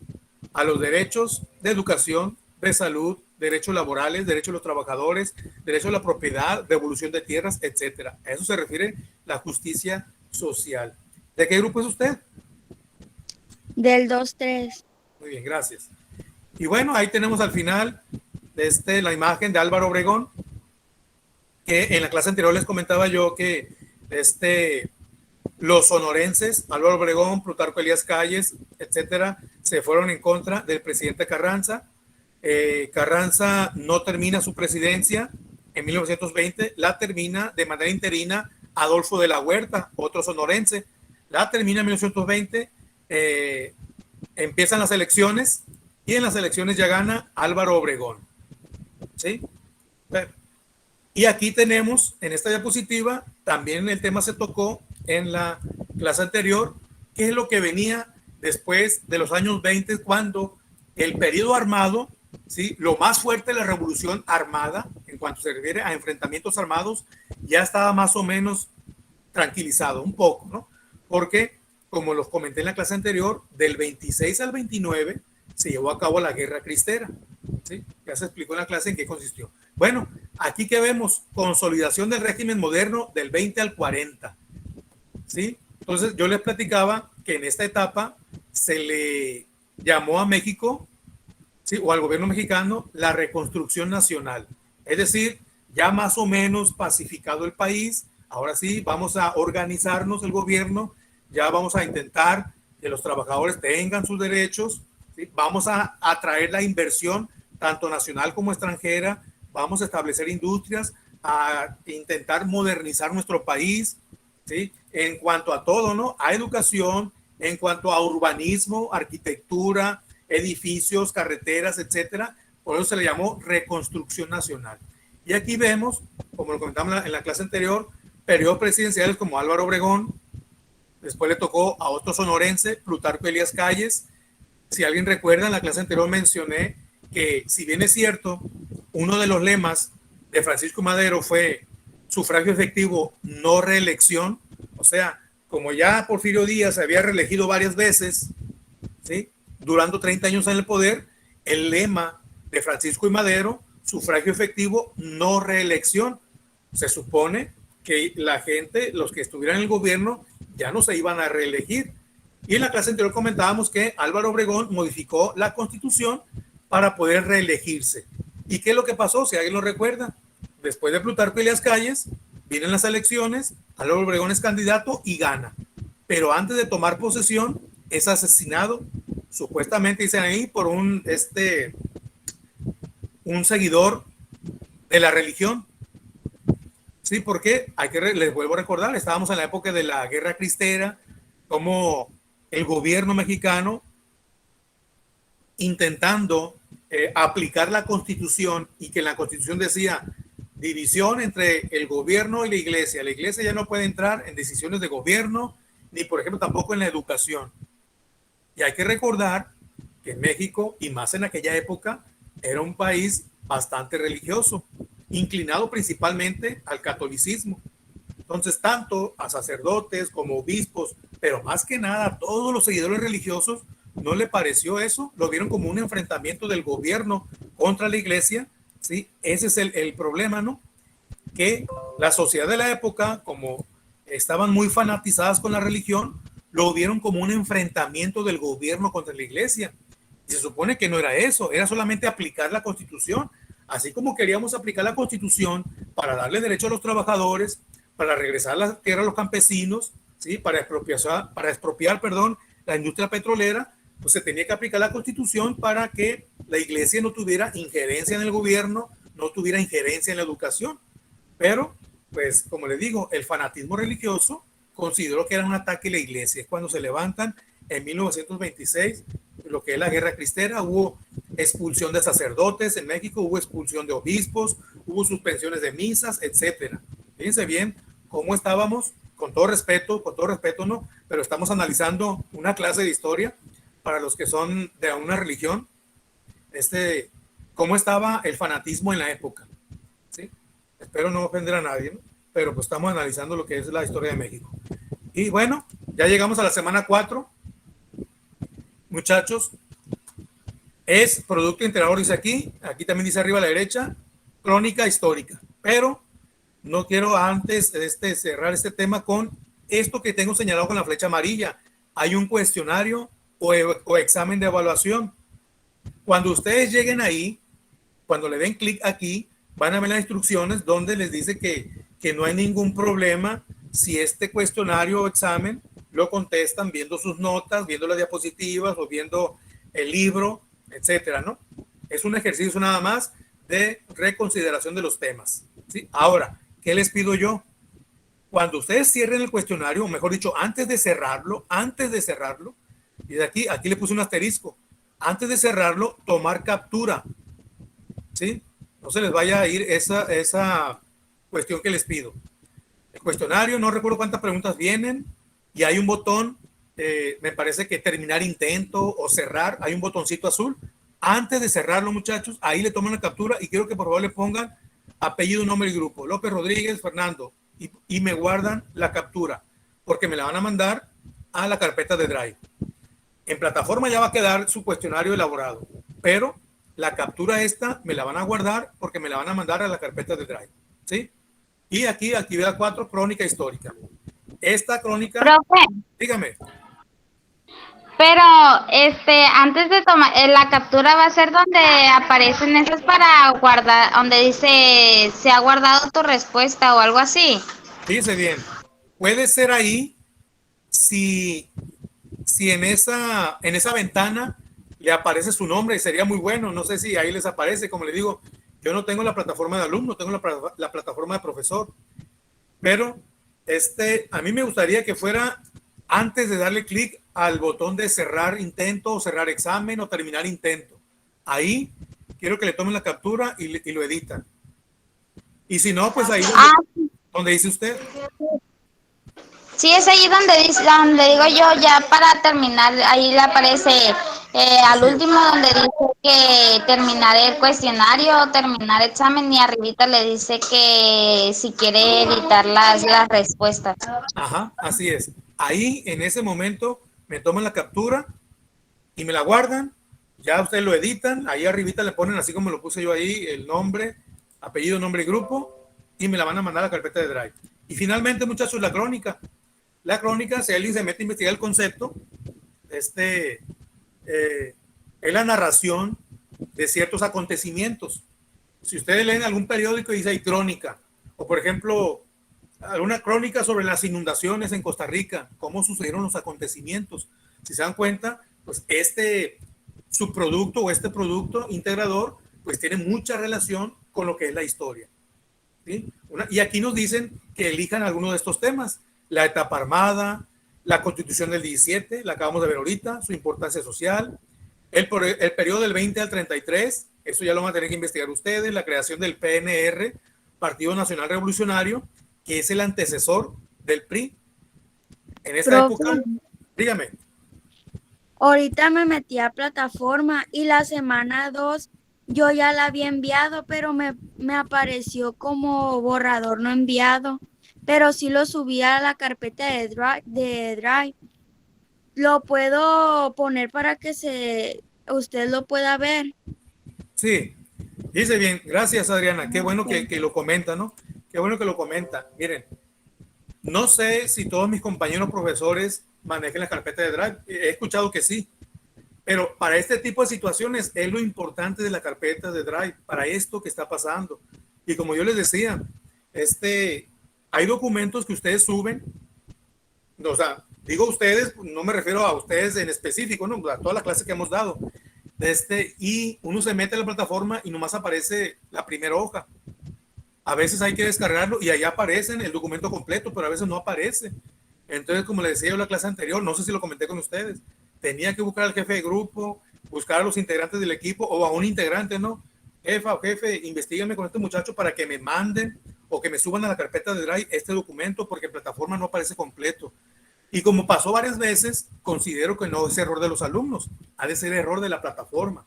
a los derechos de educación, de salud, derechos laborales, derechos de los trabajadores, derecho a la propiedad, devolución de tierras, etcétera. A eso se refiere la justicia social. ¿De qué grupo es usted? Del 2-3. Muy bien, gracias. Y bueno, ahí tenemos al final la imagen de Álvaro Obregón, que en la clase anterior les comentaba yo que los sonorenses, Álvaro Obregón, Plutarco Elías Calles, etcétera, se fueron en contra del presidente Carranza. Carranza no termina su presidencia en 1920, la termina de manera interina Adolfo de la Huerta, otro sonorense, la termina en 1920, empiezan las elecciones y en las elecciones ya gana Álvaro Obregón. ¿Sí? Y aquí tenemos en esta diapositiva, también el tema se tocó en la clase anterior, qué es lo que venía después de los años 20, cuando el periodo armado, ¿sí?, lo más fuerte de la revolución armada, en cuanto se refiere a enfrentamientos armados, ya estaba más o menos tranquilizado, un poco, ¿no? Porque, como los comenté en la clase anterior, del 26 al 29 se llevó a cabo la Guerra Cristera. ¿Sí? Ya se explicó en la clase en qué consistió. Bueno, aquí que vemos consolidación del régimen moderno del 20 al 40. ¿Sí? Entonces yo les platicaba que en esta etapa se le llamó a México, ¿sí?, o al gobierno mexicano, la reconstrucción nacional. Es decir, ya más o menos pacificado el país, ahora sí vamos a organizarnos el gobierno, ya vamos a intentar que los trabajadores tengan sus derechos, ¿sí? Vamos a atraer la inversión tanto nacional como extranjera, vamos a establecer industrias, a intentar modernizar nuestro país, ¿sí?, en cuanto a todo, ¿no? A educación, en cuanto a urbanismo, arquitectura, edificios, carreteras, etcétera. Por eso se le llamó reconstrucción nacional. Y aquí vemos, como lo comentamos en la clase anterior, periodos presidenciales como Álvaro Obregón, después le tocó a otro sonorense, Plutarco Elías Calles. Si alguien recuerda, en la clase anterior mencioné que, si bien es cierto, uno de los lemas de Francisco Madero fue sufragio efectivo, no reelección. O sea, como ya Porfirio Díaz se había reelegido varias veces, ¿sí?, durando 30 años en el poder, el lema de Francisco y Madero, sufragio efectivo, no reelección. Se supone que la gente, los que estuvieran en el gobierno, ya no se iban a reelegir. Y en la clase anterior comentábamos que Álvaro Obregón modificó la Constitución para poder reelegirse. ¿Y qué es lo que pasó? Si alguien lo recuerda, después de Plutarco Elías Calles, vienen las elecciones, Álvaro Obregón es candidato y gana. Pero antes de tomar posesión, es asesinado, supuestamente dicen ahí, por un seguidor de la religión. Sí, porque les vuelvo a recordar, estábamos en la época de la Guerra Cristera, como el gobierno mexicano, intentando aplicar la Constitución, y que en la Constitución decía división entre el gobierno y la iglesia. La iglesia ya no puede entrar en decisiones de gobierno, ni por ejemplo tampoco en la educación. Y hay que recordar que México, y más en aquella época, era un país bastante religioso, inclinado principalmente al catolicismo. Entonces, tanto a sacerdotes como obispos, pero más que nada a todos los seguidores religiosos, no le pareció eso, lo vieron como un enfrentamiento del gobierno contra la iglesia, ¿sí? Ese es el problema, ¿no? Que la sociedad de la época, como estaban muy fanatizadas con la religión, lo vieron como un enfrentamiento del gobierno contra la iglesia. Y se supone que no era eso, era solamente aplicar la Constitución. Así como queríamos aplicar la Constitución para darle derecho a los trabajadores, para regresar la tierra a los campesinos, ¿sí? Para expropiar, perdón, la industria petrolera, pues se tenía que aplicar la Constitución para que la iglesia no tuviera injerencia en el gobierno, no tuviera injerencia en la educación. Pero, pues, como le digo, el fanatismo religioso consideró que era un ataque a la iglesia. Es cuando se levantan en 1926, lo que es la guerra cristera, hubo expulsión de sacerdotes en México, hubo expulsión de obispos, hubo suspensiones de misas, etcétera. Fíjense bien cómo estábamos, con todo respeto no, pero estamos analizando una clase de historia para los que son de una religión, cómo estaba el fanatismo en la época, ¿sí? Espero no ofender a nadie, ¿no? Pero pues estamos analizando lo que es la historia de México. Y bueno, ya llegamos a la semana 4. Muchachos, es producto integrador, dice aquí también dice arriba a la derecha, crónica histórica. Pero no quiero antes de cerrar este tema con esto que tengo señalado con la flecha amarilla. Hay un cuestionario o examen de evaluación. Cuando ustedes lleguen ahí, cuando le den clic aquí, van a ver las instrucciones donde les dice que no hay ningún problema si este cuestionario o examen lo contestan viendo sus notas, viendo las diapositivas o viendo el libro, etcétera, ¿no? Es un ejercicio nada más de reconsideración de los temas, ¿sí? Ahora, ¿qué les pido yo? Cuando ustedes cierren el cuestionario, o mejor dicho, antes de cerrarlo, y de aquí le puse un asterisco, antes de cerrarlo, tomar captura, ¿sí? No se les vaya a ir esa cuestión que les pido. El cuestionario, no recuerdo cuántas preguntas vienen, y hay un botón, me parece que terminar intento o cerrar, hay un botoncito azul. Antes de cerrarlo, muchachos, ahí le toman la captura y quiero que por favor le pongan apellido, nombre y grupo, López Rodríguez, Fernando, y me guardan la captura, porque me la van a mandar a la carpeta de Drive. En plataforma ya va a quedar su cuestionario elaborado, pero la captura esta me la van a guardar porque me la van a mandar a la carpeta de Drive, ¿sí? Y aquí, actividad 4, crónica histórica. Esta crónica, Profe, dígame. pero antes de tomar la captura va a ser donde aparecen esas para guardar, donde dice se ha guardado tu respuesta o algo así. Fíjese bien, puede ser ahí si en esa ventana le aparece su nombre, sería muy bueno. No sé si ahí les aparece, como le digo, yo no tengo la plataforma de alumno, tengo la plataforma de profesor, pero a mí me gustaría que fuera antes de darle clic al botón de cerrar intento o cerrar examen o terminar intento. Ahí quiero que le tomen la captura y lo editan. Y si no, pues ahí donde dice usted. Sí, es ahí donde digo yo ya para terminar, ahí le aparece al último donde dice que terminar el cuestionario, terminar el examen y arribita le dice que si quiere editar las respuestas. Ajá, así es. Ahí en ese momento me toman la captura y me la guardan, ya ustedes lo editan, ahí arribita le ponen así como lo puse yo ahí, el nombre, apellido, nombre y grupo, y me la van a mandar a la carpeta de Drive. Y finalmente, muchachos, la crónica. La crónica, si alguien se mete a investigar el concepto, es la narración de ciertos acontecimientos. Si ustedes leen algún periódico y dice hay crónica, o por ejemplo, alguna crónica sobre las inundaciones en Costa Rica, cómo sucedieron los acontecimientos. Si se dan cuenta, pues subproducto o este producto integrador, pues tiene mucha relación con lo que es la historia, ¿sí? Y aquí nos dicen que elijan alguno de estos temas. La etapa armada, la Constitución del 17, la acabamos de ver ahorita, su importancia social, el periodo del 20 al 33, eso ya lo van a tener que investigar ustedes, la creación del PNR, Partido Nacional Revolucionario, que es el antecesor del PRI. En esa época, dígame. Ahorita me metí a plataforma y la semana 2 yo ya la había enviado, pero me apareció como borrador no enviado. Pero sí lo subí a la carpeta de Drive. Lo puedo poner para que usted lo pueda ver. Sí, dice bien. Gracias, Adriana. Qué bueno que lo comenta, ¿no? Qué bueno que lo comenta. Miren, no sé si todos mis compañeros profesores manejen la carpeta de Drive. He escuchado que sí, pero para este tipo de situaciones es lo importante de la carpeta de Drive, para esto que está pasando. Y como yo les decía, hay documentos que ustedes suben, o sea, digo ustedes, no me refiero a ustedes en específico, ¿no? A todas las clases que hemos dado. Y uno se mete en la plataforma y nomás aparece la primera hoja. A veces hay que descargarlo y ahí aparece el documento completo, pero a veces no aparece. Entonces, como les decía yo en la clase anterior, no sé si lo comenté con ustedes, tenía que buscar al jefe de grupo, buscar a los integrantes del equipo o a un integrante, ¿no? Jefa o jefe, investíguenme con este muchacho para que me manden o que me suban a la carpeta de Drive este documento porque en plataforma no aparece completo. Y como pasó varias veces, considero que no es error de los alumnos, ha de ser error de la plataforma.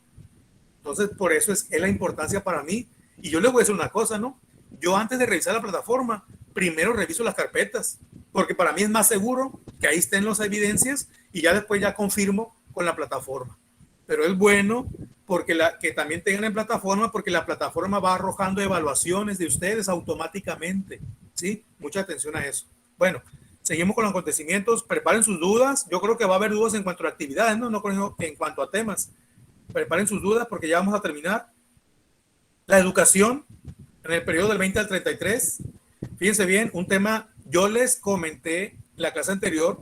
Entonces, por eso es la importancia para mí. Y yo les voy a decir una cosa, ¿no? Yo antes de revisar la plataforma, primero reviso las carpetas, porque para mí es más seguro que ahí estén las evidencias y ya después ya confirmo con la plataforma. Pero es bueno porque que también tengan en plataforma, porque la plataforma va arrojando evaluaciones de ustedes automáticamente, ¿sí? Mucha atención a eso. Bueno, seguimos con los acontecimientos. Preparen sus dudas. Yo creo que va a haber dudas en cuanto a actividades, no en cuanto a temas. Preparen sus dudas porque ya vamos a terminar. La educación en el periodo del 20 al 33. Fíjense bien, un tema, yo les comenté la clase anterior,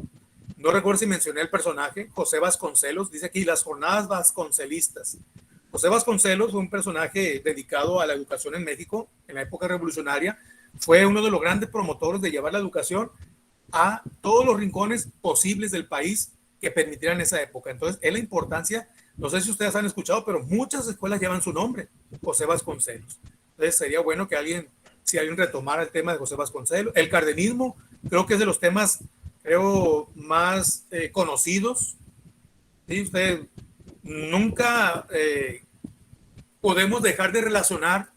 no recuerdo si mencioné el personaje, José Vasconcelos, dice aquí las jornadas vasconcelistas. José Vasconcelos fue un personaje dedicado a la educación en México en la época revolucionaria, fue uno de los grandes promotores de llevar la educación a todos los rincones posibles del país que permitieran esa época. Entonces, es la importancia, no sé si ustedes han escuchado, pero muchas escuelas llevan su nombre, José Vasconcelos. Entonces, sería bueno que si alguien retomara el tema de José Vasconcelos. El cardenismo, creo que es de los temas, más conocidos. ¿Sí? Ustedes nunca podemos dejar de relacionar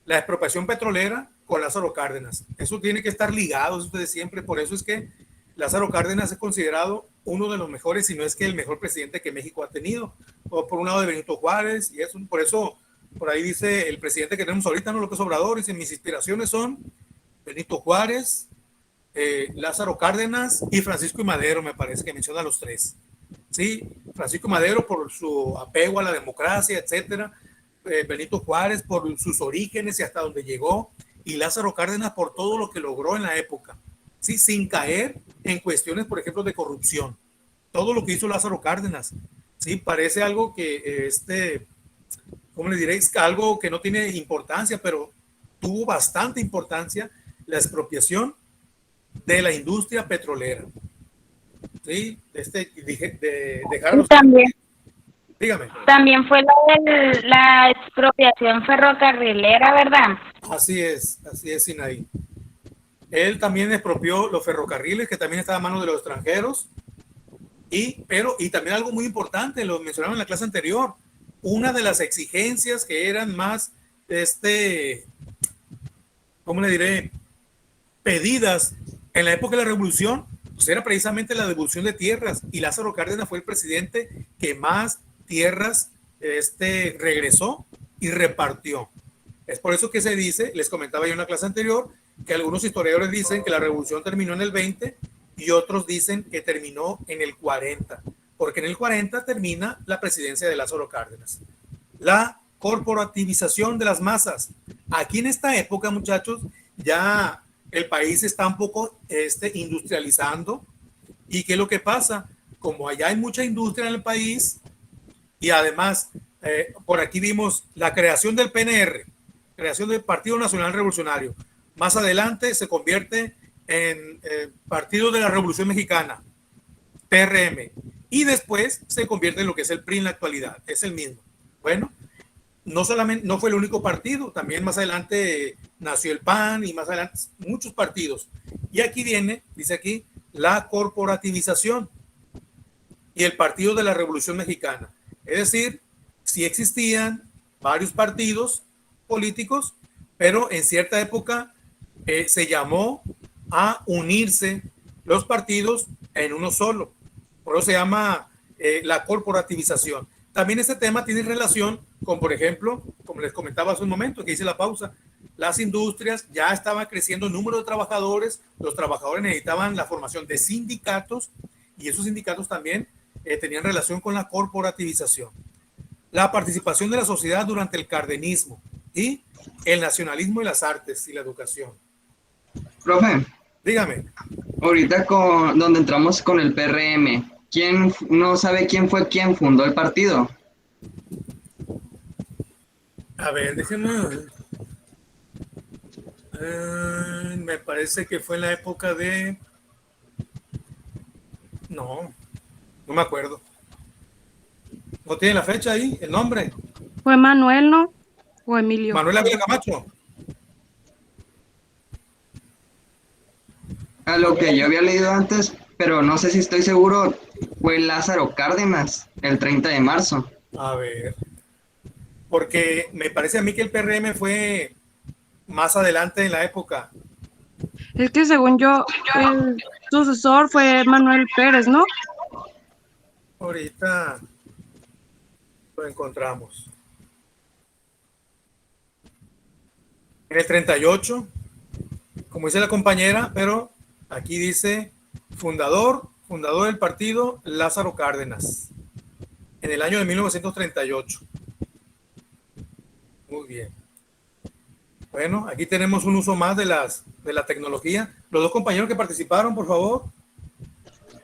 la expropiación petrolera con Lázaro Cárdenas. Eso tiene que estar ligado, ustedes siempre. Por eso es que Lázaro Cárdenas es considerado uno de los mejores, si no es que el mejor presidente que México ha tenido. O por un lado de Benito Juárez, y eso, por eso, por ahí dice el presidente que tenemos ahorita, ¿no? López Obrador, dice, mis inspiraciones son Benito Juárez, Lázaro Cárdenas y Francisco y Madero, me parece que menciona a los tres. Sí, Francisco Madero por su apego a la democracia, etcétera. Benito Juárez por sus orígenes y hasta donde llegó, y Lázaro Cárdenas por todo lo que logró en la época, ¿sí? Sin caer en cuestiones, por ejemplo, de corrupción. Todo lo que hizo Lázaro Cárdenas, ¿sí? Parece algo que, ¿cómo le diréis? Algo que no tiene importancia, pero tuvo bastante importancia la expropiación de la industria petrolera. ¿Sí? Dejarlos... También. Dígame. También fue la expropiación ferrocarrilera, ¿verdad? Así es, Sinaí. Él también expropió los ferrocarriles, que también estaba a manos de los extranjeros. Y también algo muy importante, lo mencionaron en la clase anterior, una de las exigencias que eran más, ¿cómo le diré? Pedidas en la época de la Revolución, pues era precisamente la devolución de tierras. Y Lázaro Cárdenas fue el presidente que más tierras regresó y repartió. Es por eso que se dice, les comentaba yo en la clase anterior, que algunos historiadores dicen que la revolución terminó en el 20 y otros dicen que terminó en el 40, porque en el 40 termina la presidencia de Lázaro Cárdenas. La corporativización de las masas. Aquí en esta época, muchachos, ya el país está un poco industrializando. ¿Y qué es lo que pasa? Como allá hay mucha industria en el país y además por aquí vimos la creación del PNR, creación del Partido Nacional Revolucionario. Más adelante se convierte en Partido de la Revolución Mexicana, PRM, y después se convierte en lo que es el PRI en la actualidad, es el mismo. Bueno, no fue el único partido, también más adelante nació el PAN y más adelante muchos partidos. Y aquí dice aquí, la corporativización y el Partido de la Revolución Mexicana. Es decir, sí existían varios partidos políticos, pero en cierta época se llamó a unirse los partidos en uno solo. Por eso se llama la corporativización. También este tema tiene relación con, por ejemplo, como les comentaba hace un momento, que hice la pausa, las industrias ya estaban creciendo el número de trabajadores, los trabajadores necesitaban la formación de sindicatos y esos sindicatos también tenían relación con la corporativización. La participación de la sociedad durante el cardenismo y el nacionalismo y las artes y la educación. Profe, Dígame. ahorita donde entramos con el PRM, ¿quién no sabe quién fue quien fundó el partido? A ver, déjenme. Me parece que fue en la época de... No me acuerdo. ¿No tiene la fecha ahí, el nombre? ¿Fue Manuel, no? ¿O Emilio? Manuel Ávila Camacho. A lo que yo había leído antes, pero no sé si estoy seguro, fue Lázaro Cárdenas, el 30 de marzo. A ver. Porque me parece a mí que el PRM fue más adelante en la época. Es que según yo, el sucesor fue Manuel Pérez, ¿no? Ahorita lo encontramos. En el 38, como dice la compañera, pero aquí dice fundador del partido Lázaro Cárdenas, en el año de 1938. Muy bien. Bueno, aquí tenemos un uso más de la tecnología. Los dos compañeros que participaron, por favor.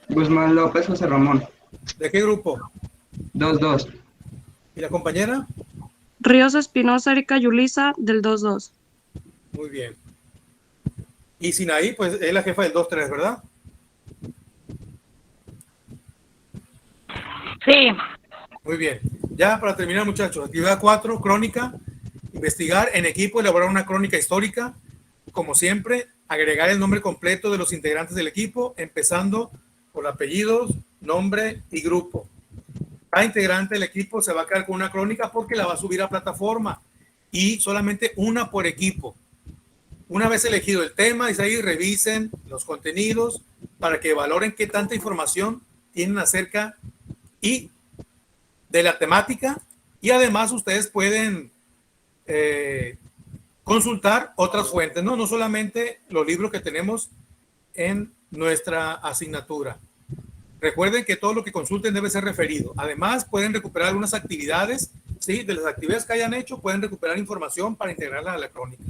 Guzmán López, José Ramón. ¿De qué grupo? 2-2. ¿Y la compañera? Ríos Espinosa, Erika Yulisa, del 2-2. Muy bien. Y Sinaí, pues es la jefa del 2-3, ¿verdad? Sí. Muy bien. Ya para terminar, muchachos, actividad 4, crónica. Investigar en equipo, elaborar una crónica histórica. Como siempre, agregar el nombre completo de los integrantes del equipo, empezando por apellidos, nombre y grupo. Cada integrante del equipo se va a quedar con una crónica porque la va a subir a plataforma y solamente una por equipo. Una vez elegido el tema, dice ahí, revisen los contenidos para que valoren qué tanta información tienen acerca y de la temática, y además ustedes pueden consultar otras fuentes, no solamente los libros que tenemos en nuestra asignatura. Recuerden que todo lo que consulten debe ser referido. Además, pueden recuperar algunas actividades, ¿sí? De las actividades que hayan hecho, pueden recuperar información para integrarla a la crónica.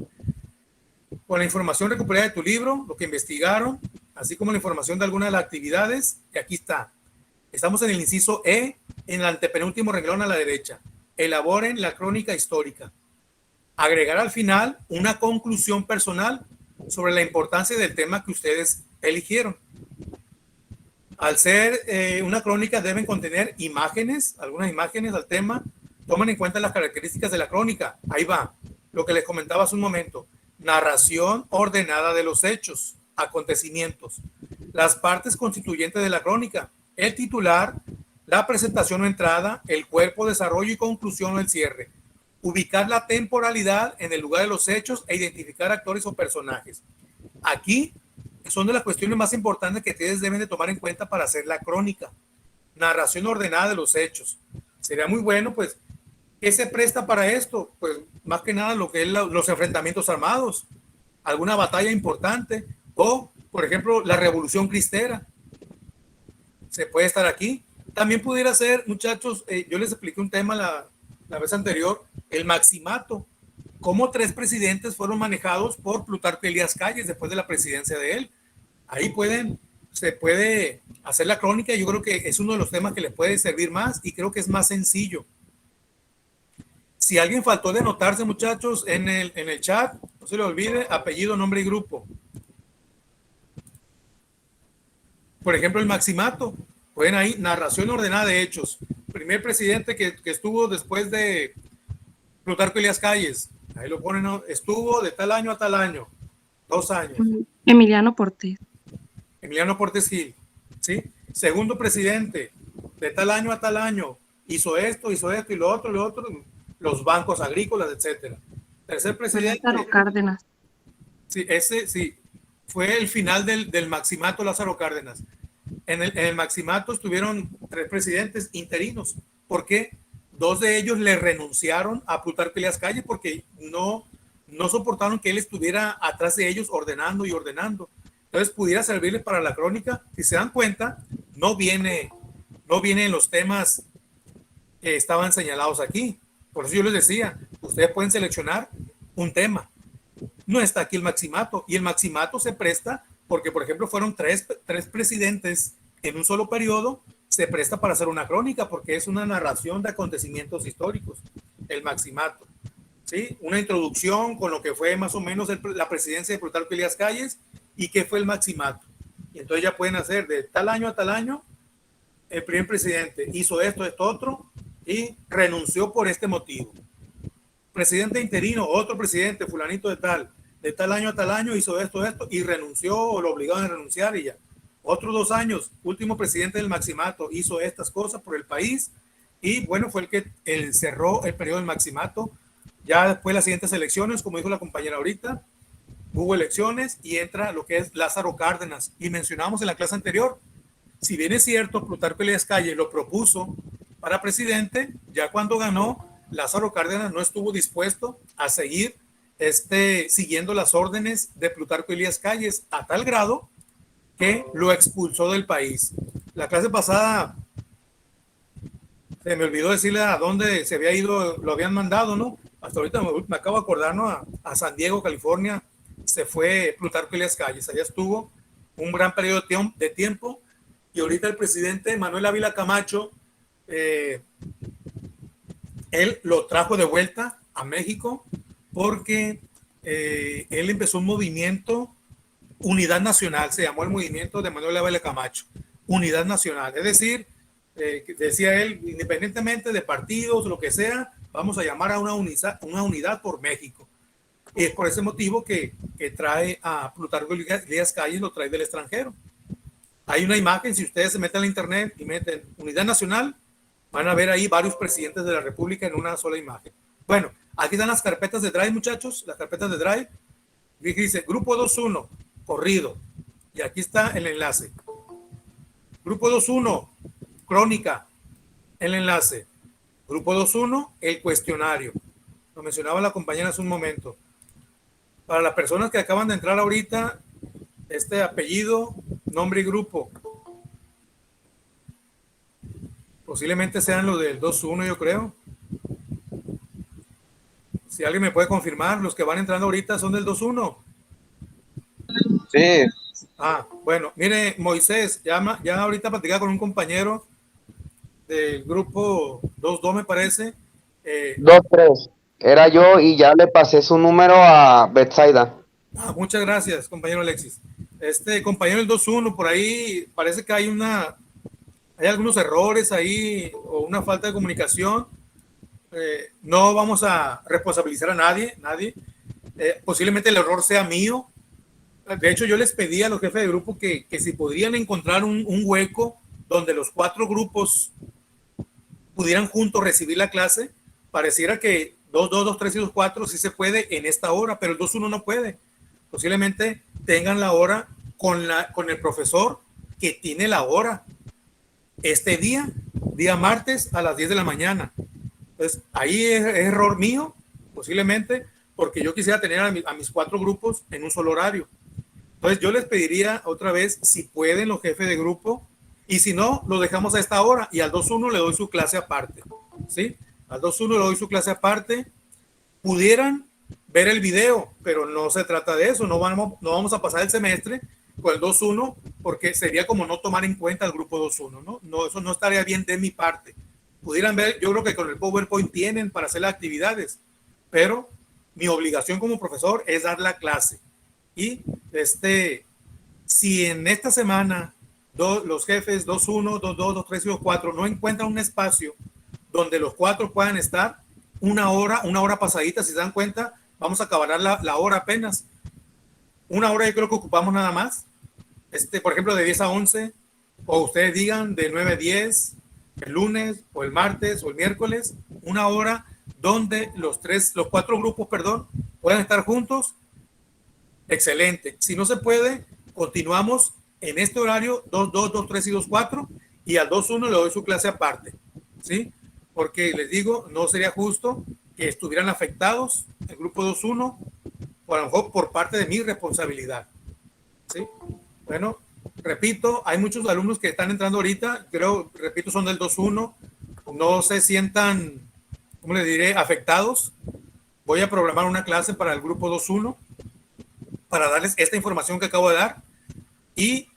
Con la información recuperada de tu libro, lo que investigaron, así como la información de algunas de las actividades, y aquí está. Estamos en el inciso E, en el antepenúltimo renglón a la derecha. Elaboren la crónica histórica. Agregar al final una conclusión personal sobre la importancia del tema que ustedes eligieron. Al ser una crónica deben contener imágenes, algunas imágenes al tema. Tomen en cuenta las características de la crónica. Ahí va, lo que les comentaba hace un momento. Narración ordenada de los hechos, acontecimientos. Las partes constituyentes de la crónica. El titular, la presentación o entrada, el cuerpo, desarrollo y conclusión o el cierre. Ubicar la temporalidad en el lugar de los hechos e identificar actores o personajes. Aquí son de las cuestiones más importantes que ustedes deben de tomar en cuenta para hacer la crónica. Narración ordenada de los hechos. Sería muy bueno, pues, ¿qué se presta para esto? Pues, más que nada lo que es los enfrentamientos armados, alguna batalla importante o, por ejemplo, la Revolución Cristera. Se puede estar aquí. También pudiera ser, muchachos, yo les expliqué un tema la vez anterior, el maximato. Cómo 3 presidentes fueron manejados por Plutarco Elías Calles después de la presidencia de él. Ahí se puede hacer la crónica. Yo creo que es uno de los temas que les puede servir más y creo que es más sencillo. Si alguien faltó de anotarse, muchachos, en el chat, no se le olvide apellido, nombre y grupo. Por ejemplo, el maximato. Pueden ahí, narración ordenada de hechos. Primer presidente que estuvo después de Plutarco Elías Calles. Ahí lo ponen, ¿no? Estuvo de tal año a tal año. 2 años. Emiliano Portes. Emiliano Portes Gil. ¿Sí? Segundo presidente, de tal año a tal año. Hizo esto y lo otro. Los bancos agrícolas, etcétera. Tercer presidente. Lázaro Cárdenas. Sí, ese sí. Fue el final del maximato Lázaro Cárdenas. En el maximato estuvieron 3 presidentes interinos. ¿Por qué? 2 de ellos le renunciaron a Plutarco Elías Calles porque no soportaron que él estuviera atrás de ellos ordenando. Entonces pudiera servirles para la crónica. Si se dan cuenta, no viene en los temas que estaban señalados aquí. Por eso yo les decía, ustedes pueden seleccionar un tema. No está aquí el maximato, y el maximato se presta porque, por ejemplo, fueron tres presidentes en un solo periodo. Se presta para hacer una crónica porque es una narración de acontecimientos históricos, el maximato, ¿sí? Una introducción con lo que fue más o menos la presidencia de Plutarco Elías Calles y qué fue el maximato. Y entonces ya pueden hacer de tal año a tal año, el primer presidente hizo esto, esto, otro, y renunció por este motivo. Presidente interino, otro presidente, fulanito de tal año a tal año hizo esto, y renunció o lo obligaron a renunciar y ya. Otros 2 años, último presidente del maximato, hizo estas cosas por el país y bueno, fue el que cerró el periodo del maximato. Ya después las siguientes elecciones, como dijo la compañera ahorita, hubo elecciones y entra lo que es Lázaro Cárdenas. Y mencionamos en la clase anterior, si bien es cierto, Plutarco Elías Calles lo propuso para presidente, ya cuando ganó, Lázaro Cárdenas no estuvo dispuesto a seguir siguiendo las órdenes de Plutarco Elías Calles a tal grado que lo expulsó del país. La clase pasada se me olvidó decirle a dónde se había ido, lo habían mandado, ¿no? Hasta ahorita me acabo de acordar, ¿no? A San Diego, California, se fue Plutarco Elías Calles. Allá estuvo un gran periodo de tiempo y ahorita el presidente Manuel Ávila Camacho, él lo trajo de vuelta a México porque él empezó un movimiento, Unidad Nacional, se llamó el movimiento de Manuel Ávila Camacho, Unidad Nacional, es decir, decía él, independientemente de partidos, lo que sea, vamos a llamar a una unidad por México. Y es por ese motivo que trae a Plutarco Elías Calles, lo trae del extranjero. Hay una imagen, si ustedes se meten a internet y meten Unidad Nacional, van a ver ahí varios presidentes de la República en una sola imagen. Bueno, aquí están las carpetas de Drive, muchachos, las carpetas de Drive. Dice Grupo 2.1, corrido. Y aquí está el enlace. Grupo 2.1, crónica, el enlace. Grupo 2.1, el cuestionario. Lo mencionaba la compañera hace un momento. Para las personas que acaban de entrar ahorita, apellido, nombre y grupo. Posiblemente sean los del 2.1, yo creo. Si alguien me puede confirmar, los que van entrando ahorita son del 2.1. Sí. Bueno, mire, Moisés, ya ahorita platicaba con un compañero del grupo 2.2, me parece. 2-3. Era yo y ya le pasé su número a Betsaida. Muchas gracias, compañero Alexis. Compañero del 2.1, por ahí parece que hay algunos errores ahí o una falta de comunicación. No vamos a responsabilizar a nadie. Posiblemente el error sea mío. De hecho, yo les pedí a los jefes de grupo que si podrían encontrar un hueco donde los 4 grupos pudieran juntos recibir la clase. Pareciera que 2.2, 2.3 y 2.4 sí se puede en esta hora, pero el 2.1 no puede. Posiblemente tengan la hora con el profesor que tiene la hora día martes a las 10 de la mañana. Entonces, ahí es error mío, posiblemente, porque yo quisiera tener a mis 4 grupos en un solo horario. Entonces, yo les pediría otra vez, si pueden los jefes de grupo, y si no, lo dejamos a esta hora, y al 2.1 le doy su clase aparte, ¿sí? Al 2.1 le doy su clase aparte. Pudieran ver el video, pero no se trata de eso, no vamos a pasar el semestre con el 2.1, porque sería como no tomar en cuenta el grupo 2.1, ¿no? Eso no estaría bien de mi parte. Pudieran ver, yo creo que con el PowerPoint tienen para hacer las actividades, pero mi obligación como profesor es dar la clase. Y si en esta semana los jefes 2.1, 2.2, 2.3 y 2.4 no encuentran un espacio donde los 4 puedan estar, una hora pasadita, si se dan cuenta, vamos a acabar la hora apenas. Una hora yo creo que ocupamos nada más. Por ejemplo, de 10 a 11, o ustedes digan de 9 a 10, el lunes, o el martes, o el miércoles, una hora donde los 4 grupos, puedan estar juntos. Excelente. Si no se puede, continuamos en este horario 2.2, 2.3 y 2.4, y al 2.1 le doy su clase aparte, ¿sí? Porque les digo, no sería justo que estuvieran afectados el grupo 2.1, o a lo mejor por parte de mi responsabilidad, ¿sí? Bueno, repito, hay muchos alumnos que están entrando ahorita, creo, repito, son del 2-1, no se sientan, ¿cómo les diré?, afectados. Voy a programar una clase para el grupo 2-1 para darles esta información que acabo de dar y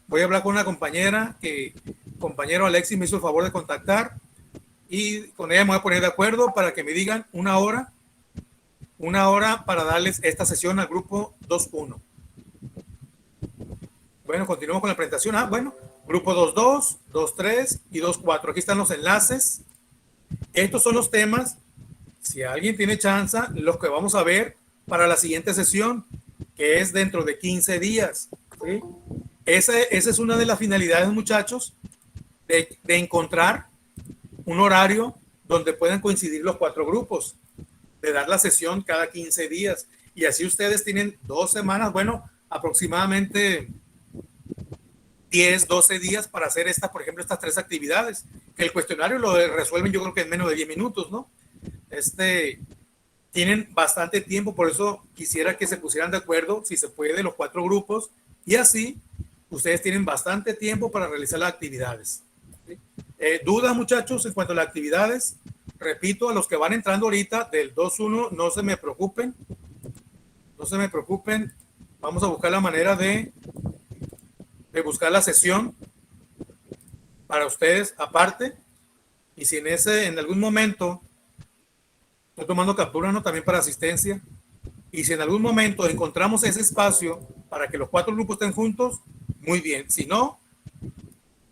voy a hablar con una compañera que compañero Alexis me hizo el favor de contactar y con ella me voy a poner de acuerdo para que me digan una hora para darles esta sesión al grupo 2-1. Bueno, continuamos con la presentación. Bueno, grupo 2-2, 2-3 y 2-4. Aquí están los enlaces. Estos son los temas, si alguien tiene chance, los que vamos a ver para la siguiente sesión, que es dentro de 15 días. ¿Sí? Esa es una de las finalidades, muchachos, de encontrar un horario donde puedan coincidir los 4 grupos, de dar la sesión cada 15 días. Y así ustedes tienen 2 semanas, bueno, aproximadamente 10, 12 días para hacer por ejemplo, estas 3 actividades. Que el cuestionario lo resuelven yo creo que en menos de 10 minutos, ¿no? Tienen bastante tiempo, por eso quisiera que se pusieran de acuerdo, si se puede, los 4 grupos, y así ustedes tienen bastante tiempo para realizar las actividades. ¿Sí? ¿Dudas, muchachos, en cuanto a las actividades? Repito, a los que van entrando ahorita del 2-1, no se me preocupen. No se me preocupen. Vamos a buscar la manera de buscar la sesión para ustedes aparte. Y si en algún momento, estoy tomando captura, ¿no?, también para asistencia. Y si en algún momento encontramos ese espacio para que los 4 grupos estén juntos, muy bien. Si no,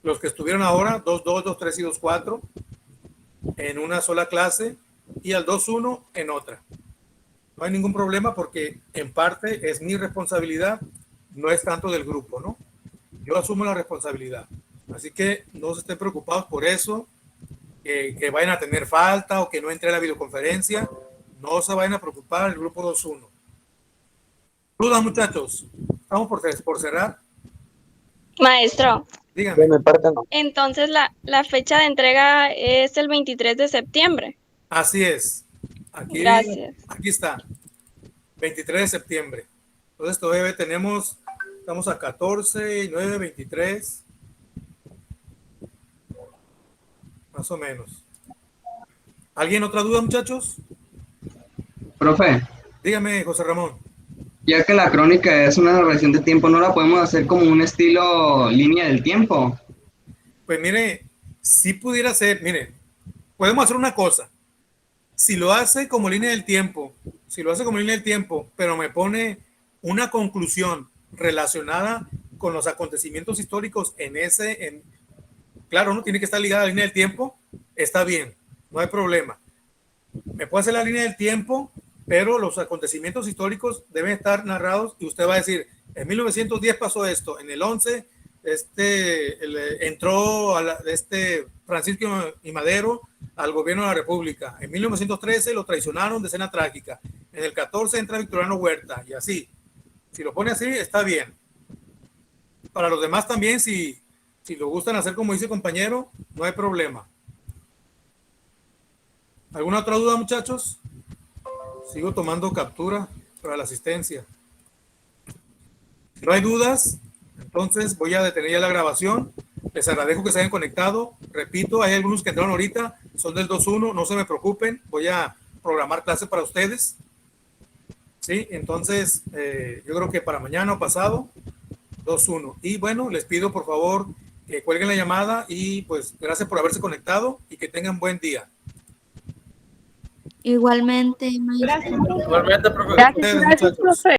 los que estuvieron ahora, 2-2, 2-3 y 2-4, en una sola clase, y al 2-1 en otra. No hay ningún problema porque en parte es mi responsabilidad, no es tanto del grupo, ¿no? Yo asumo la responsabilidad. Así que no se estén preocupados por eso, que vayan a tener falta o que no entre a la videoconferencia. No se vayan a preocupar, el grupo 2-1. ¿Dudas, muchachos? Estamos por cerrar. Maestro, Díganme. De mi parte no. entonces la fecha de entrega es el 23 de septiembre. Así es. Aquí, Gracias. Aquí está. 23 de septiembre. Entonces todavía estamos a 14, 9, 23. Más o menos. ¿Alguien otra duda, muchachos? Profe, Dígame, José Ramón. ya que la crónica es una narración de tiempo, ¿no la podemos hacer como un estilo línea del tiempo? Pues mire, si pudiera ser, mire, podemos hacer una cosa. Si lo hace como línea del tiempo, pero me pone una conclusión relacionada con los acontecimientos históricos claro, no tiene que estar ligada a la línea del tiempo, está bien, no hay problema. Me puede hacer la línea del tiempo, pero los acontecimientos históricos deben estar narrados y usted va a decir, en 1910 pasó esto, en el 11 entró Francisco y Madero al gobierno de la República, en 1913 lo traicionaron de escena trágica, en el 14 entra Victoriano Huerta y así. Si lo pone así, está bien. Para los demás también, si lo gustan hacer como dice el compañero, no hay problema. ¿Alguna otra duda, muchachos? Sigo tomando captura para la asistencia. Si no hay dudas, entonces voy a detener ya la grabación. Les agradezco que se hayan conectado. Repito, hay algunos que entraron ahorita, son del 2-1, no se me preocupen. Voy a programar clase para ustedes. Sí, entonces yo creo que para mañana o pasado, 2-1. Y bueno, les pido por favor que cuelguen la llamada y pues gracias por haberse conectado y que tengan buen día. Igualmente, maestro. Igualmente, profesor. Gracias, Muchachos. profe.